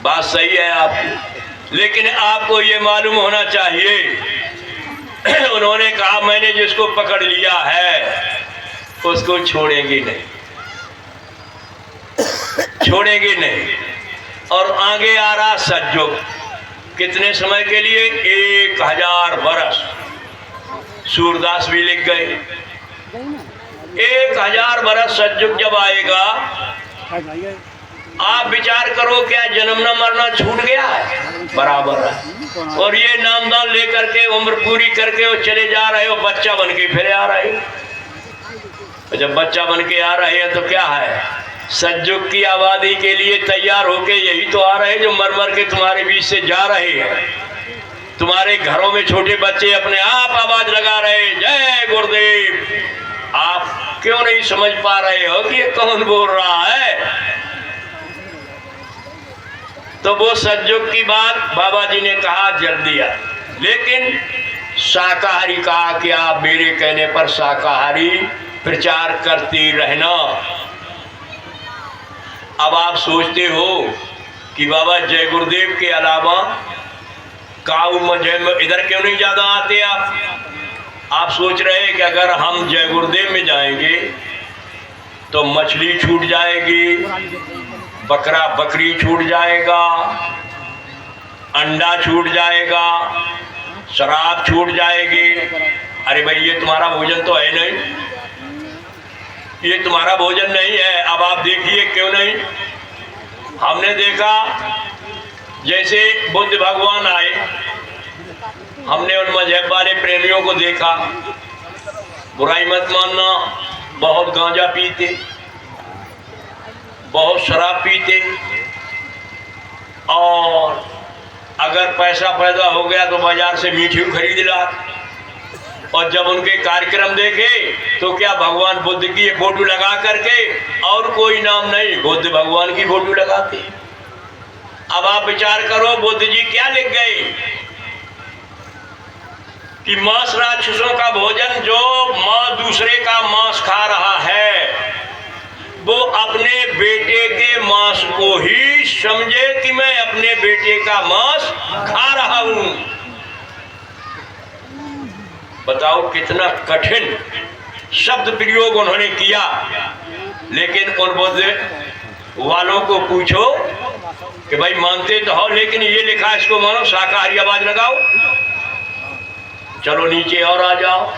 [SPEAKER 1] बात सही है आपकी, लेकिन आपको ये मालूम होना चाहिए उन्होंने कहा मैंने जिसको पकड़ लिया है उसको छोड़ेंगे नहीं, छोड़ेंगे नहीं। और आगे आ रहा सतयुग, कितने समय के लिए? 1000 वर्ष। सूरदास भी लिख गए 1000 वर्ष सतयुग जब आएगा, आप विचार करो क्या जन्मना मरना छूट गया है? बराबर है। और ये नामदान लेकर के उम्र पूरी करके वो चले जा रहे हो, बच्चा बन के फिर आ रहे। जब बच्चा बन के आ रहे हैं तो क्या है, सतयुग की आबादी के लिए तैयार होके यही तो आ रहे जो मर मर के तुम्हारे बीच से जा रहे हैं। तुम्हारे घरों में छोटे बच्चे अपने आप आवाज लगा रहे जय गुरुदेव। आप क्यों नहीं समझ पा रहे हो कि ये कौन बोल रहा है? तो वो सतयुग की बात बाबा जी ने कहा जल्दी आ, लेकिन शाकाहारी कहा कि आप मेरे कहने पर शाकाहारी प्रचार करती रहना। अब आप सोचते हो कि बाबा जय गुरुदेव के अलावा काऊ मजे में इधर क्यों नहीं ज्यादा आते आप सोच रहे हैं कि अगर हम जय गुरुदेव में जाएंगे तो मछली छूट जाएगी, बकरा बकरी छूट जाएगा, अंडा छूट जाएगा, शराब छूट जाएगी। अरे भाई ये तुम्हारा भोजन तो है नहीं, ये तुम्हारा भोजन नहीं है। अब आप देखिए क्यों नहीं। हमने देखा जैसे बुद्ध भगवान आए, हमने उन मजहब वाले प्रेमियों को देखा, बुराई मत मानना, बहुत गांजा पीते, बहुत शराब पीते, और अगर पैसा पैदा हो गया तो बाजार से मीठी खरीद ला। और जब उनके कार्यक्रम देखे तो क्या भगवान बुद्ध की ये फोटो लगा करके, और कोई नाम नहीं, बुद्ध भगवान की फोटो लगाते। अब आप विचार करो बुद्ध जी क्या लिख गए कि मांस राक्षसों का भोजन, जो मां दूसरे का मांस खा रहा है वो अपने बेटे के मांस को ही समझे कि मैं अपने बेटे का मांस खा रहा हूं। बताओ कितना कठिन शब्द प्रयोग उन्होंने किया। लेकिन उन बुद्ध वालों को पूछो कि भाई मानते तो हो, लेकिन ये लिखा इसको मानो, शाकाहारी आवाज लगाओ, चलो नीचे और आ जाओ।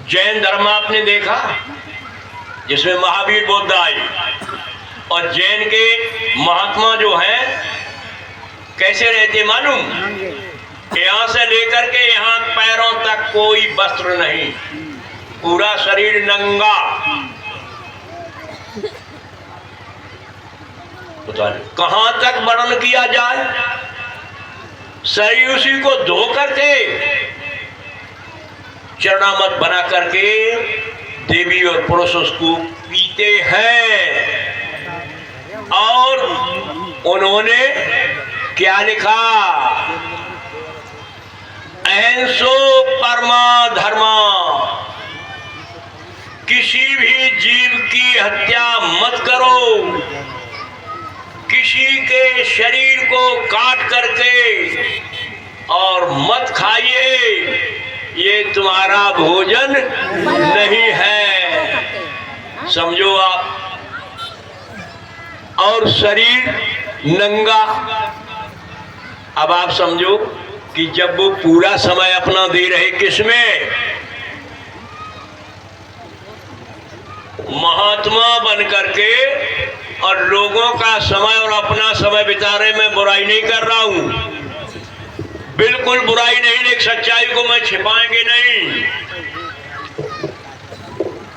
[SPEAKER 1] जैन धर्म आपने देखा जिसमें महावीर बुद्ध आए, और जैन के महात्मा जो हैं कैसे रहते मालूम? यहां से लेकर के यहां पैरों तक कोई वस्त्र नहीं, पूरा शरीर नंगा। पता नहीं कहां तक वर्णन किया जाए। शरीर उसी को धो करके चरणामत बना करके देवी और पुरुष उसको पीते हैं। और उन्होंने क्या लिखा? अहिंसो परमा धर्मा, किसी भी जीव की हत्या मत करो, किसी के शरीर को काट करके और मत खाइए, ये तुम्हारा भोजन नहीं है, समझो आप। और शरीर नंगा। अब आप समझो कि जब वो पूरा समय अपना दे रहे किसमें? महात्मा बन करके, और लोगों का समय और अपना समय बिता रहे। मैं बुराई नहीं कर रहा हूं, बिल्कुल बुराई नहीं, लेकिन सच्चाई को मैं छिपाएंगे नहीं।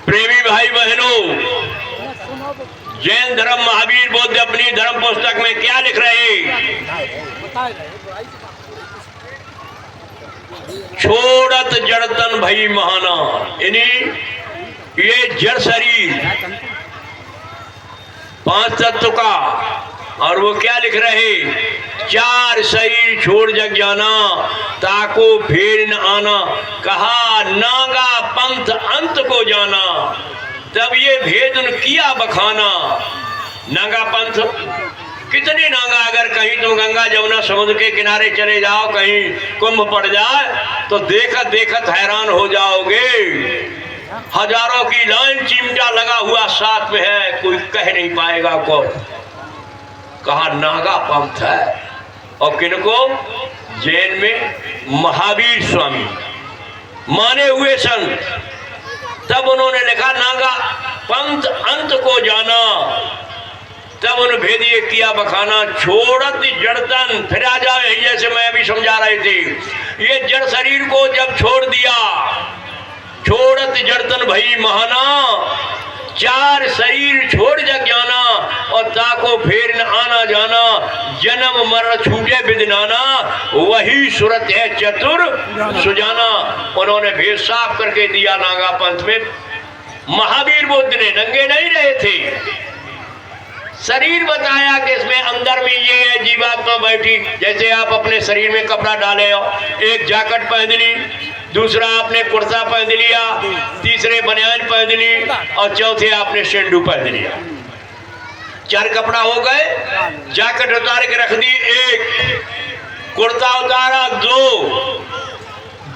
[SPEAKER 1] प्रेमी भाई बहनों, जैन धर्म महावीर बुद्ध अपनी धर्म पुस्तक में क्या लिख रहे? छोड़त जड़तन भई महाना, यानी ये जड़ शरीर पांच तत्व का। और वो क्या लिख रहे? चार शरीर छोड़ जग जाना, ताको फेर न आना, कहा नागा पंथ अंत को जाना, तब ये भेद उन किया बखाना। नागा पंथ कितने नागा? अगर कहीं तुम गंगा जमुना समुद्र के किनारे चले जाओ, कहीं कुंभ पड़ जाए तो देखत देखत हैरान हो जाओगे। हजारों की लाइन चिमटा लगा हुआ साथ में है, कोई कह नहीं पाएगा कौन। कहा नागा पंथ है। और किनको? जैन में महावीर स्वामी माने हुए संत, तब उन्होंने लिखा नागा पंथ अंत को जाना, तब उन्हें भेद ये किया बखाना। छोड़त जड़तन, फिर आ जाओ यही जैसे मैं अभी समझा रही थी। ये जड़ शरीर को जब छोड़ दिया, छोड़त जड़तन भई महाना, चार शरीर छोड़ जग जाना, और ताको फेर न आना जाना, जन्म मरण छूटे बिदनाना, वही सूरत है चतुर सुजाना। उन्होंने भेद साफ करके दिया नागा पंथ में। महावीर बुद्ध ने नंगे नहीं रहे थे, शरीर बताया कि इसमें अंदर में ये है जीवात्मा बैठी। जैसे आप अपने शरीर में कपड़ा डाले हो, एक जैकेट पहन ली, दूसरा आपने कुर्ता पहन लिया, तीसरे बनियान पहन ली, और चौथे आपने शेंडू पहन लिया। चार कपड़ा हो गए। जैकेट उतार के रख दी एक, कुर्ता उतारा दो,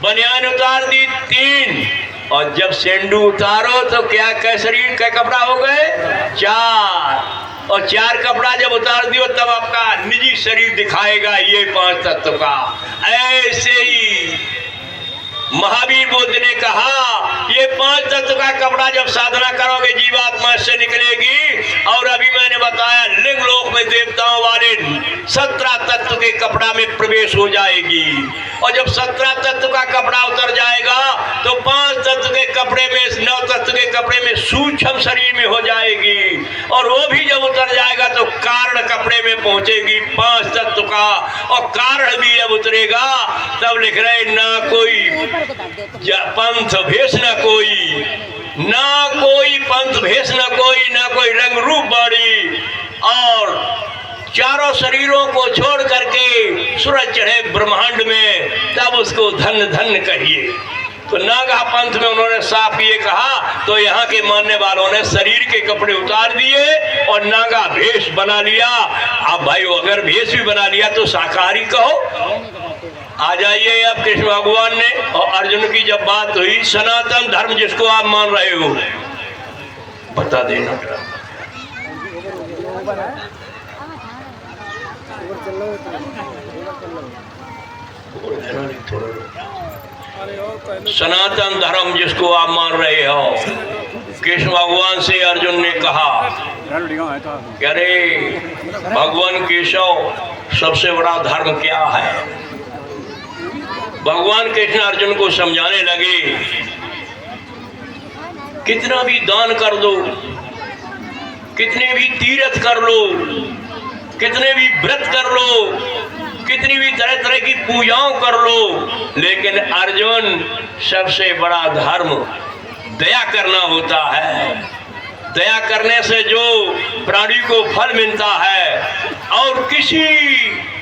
[SPEAKER 1] बनियान उतार दी तीन, और जब शेंडू उतारो तो क्या शरीर का कपड़ा हो गए? चार। और चार कपड़ा जब उतार दियो तब आपका निजी शरीर दिखाएगा ये पांच तत्व का। ऐसे ही महावीर बुद्ध ने कहा ये पांच तत्व का कपड़ा जब साधना करोगे जीवात्मा से निकलेगी। और अभी मैंने बताया लिंग लोक में देवताओं वाले 17 तत्व के कपड़ा में प्रवेश हो जाएगी। और जब 17 तत्व का कपड़ा उतर जाएगा तो 5 तत्व के कपड़े में 9 तत्व के कपड़े में सूक्ष्म शरीर में हो जाएगी। और वो भी जब उतर जाएगा तो कारण कपड़े में पहुंचेगी 5 तत्व का। और कारण भी जब उतरेगा तब लिख रहे ना कोई पंथ भेष न कोई, ना कोई पंथ भेष न कोई, ना कोई रंग रूप बाड़ी। और चारों शरीरों को छोड़ करके सूरज चढ़े ब्रह्मांड में, तब उसको धन धन कहिए। तो नागा पंथ में उन्होंने साफ ये कहा, तो यहाँ के मानने वालों ने शरीर के कपड़े उतार दिए और नागा भेष बना लिया। अब भाई अगर भेष भी बना लिया तो शाकाहारी कहो। आ जाइए अब कृष्ण भगवान ने और अर्जुन की जब बात हुई, सनातन धर्म जिसको आप मान रहे हो बता देना। सनातन धर्म जिसको आप मान रहे हो, कृष्ण भगवान से अर्जुन ने कहा कि अरे भगवान केशव सबसे बड़ा धर्म क्या है। भगवान कृष्ण अर्जुन को समझाने लगे, कितना भी दान कर दो, कितने भी तीर्थ कर लो, कितने भी व्रत कर लो, कितनी भी तरह तरह की पूजाओं कर लो, लेकिन अर्जुन सबसे बड़ा धर्म दया करना होता है। दया करने से जो प्राणी को फल मिलता है और किसी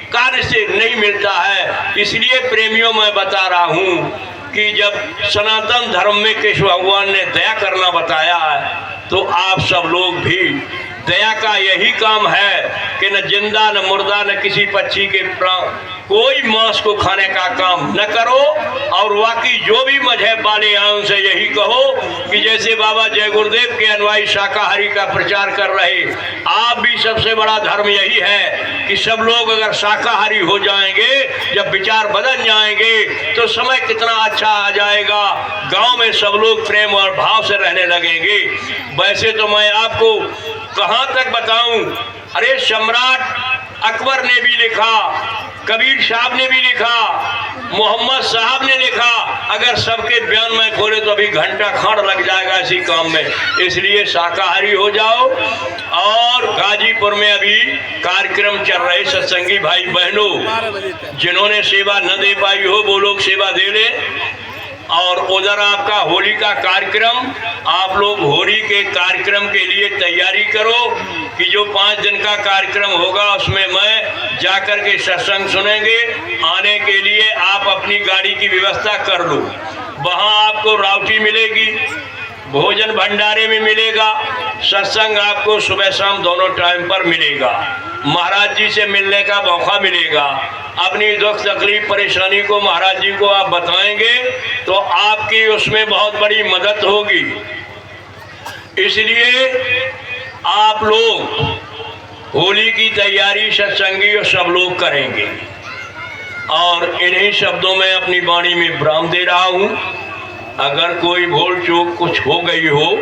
[SPEAKER 1] कार्य से नहीं मिलता है। इसलिए प्रेमियों मैं बता रहा हूँ कि जब सनातन धर्म में कृष्ण भगवान ने दया करना बताया है, तो आप सब लोग भी दया का यही काम है कि न जिंदा न मुर्दा न किसी पक्षी के कोई मांस को खाने का काम न करो। और वाकई जो भी मजहब वाले हैं उनसे यही कहो कि जैसे बाबा जय गुरुदेव के अनुयायी शाकाहारी का प्रचार कर रहे, आप भी सबसे बड़ा धर्म यही है कि सब लोग अगर शाकाहारी हो जाएंगे, जब विचार बदल जाएंगे तो समय कितना अच्छा आ जाएगा। गांव में सब लोग प्रेम और भाव से रहने लगेंगे। वैसे तो मैं आपको कहाँ तक बताऊं, अरे सम्राट अकबर ने भी लिखा, कबीर साहब ने भी लिखा, मोहम्मद साहब ने लिखा। अगर सबके बयान में खोले तो अभी घंटा खंड लग जाएगा इसी काम में। इसलिए शाकाहारी हो जाओ। और गाजीपुर में अभी कार्यक्रम चल रहे, सत्संगी भाई बहनों जिन्होंने सेवा न दे पाई हो वो लोग सेवा दे ले। और उधर आपका होली का कार्यक्रम, आप लोग होली के कार्यक्रम के लिए तैयारी करो कि जो 5 दिन का कार्यक्रम होगा उसमें मैं जाकर के सत्संग सुनेंगे। आने के लिए आप अपनी गाड़ी की व्यवस्था कर लो। वहाँ आपको राउटी मिलेगी, भोजन भंडारे में मिलेगा, सत्संग आपको सुबह शाम दोनों टाइम पर मिलेगा। महाराज जी से मिलने का मौका मिलेगा। अपनी दुख तकलीफ परेशानी को महाराज जी को आप बताएंगे तो आपकी उसमें बहुत बड़ी मदद होगी। इसलिए आप लोग होली की तैयारी सत्संगी और सब लोग करेंगे। और इन्हीं शब्दों में अपनी वाणी में विराम दे रहा हूँ। अगर कोई भूल चूक कुछ हो गई हो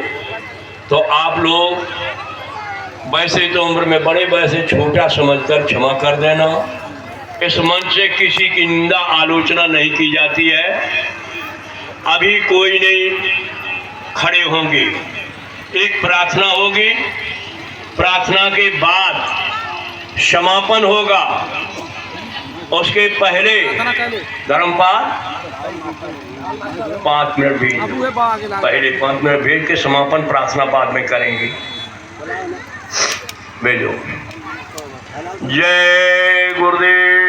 [SPEAKER 1] तो आप लोग वैसे तो उम्र में बड़े, वैसे छोटा समझकर क्षमा कर देना। इस मंच से किसी की निंदा आलोचना नहीं की जाती है। अभी कोई नहीं खड़े होंगे, एक प्रार्थना होगी, प्रार्थना के बाद समापन होगा। उसके पहले धर्मपाल 5 मिनट भी पहले 5 मिनट भेज के समापन प्रार्थना बाद में करेंगे। भेजो। जय गुरुदेव।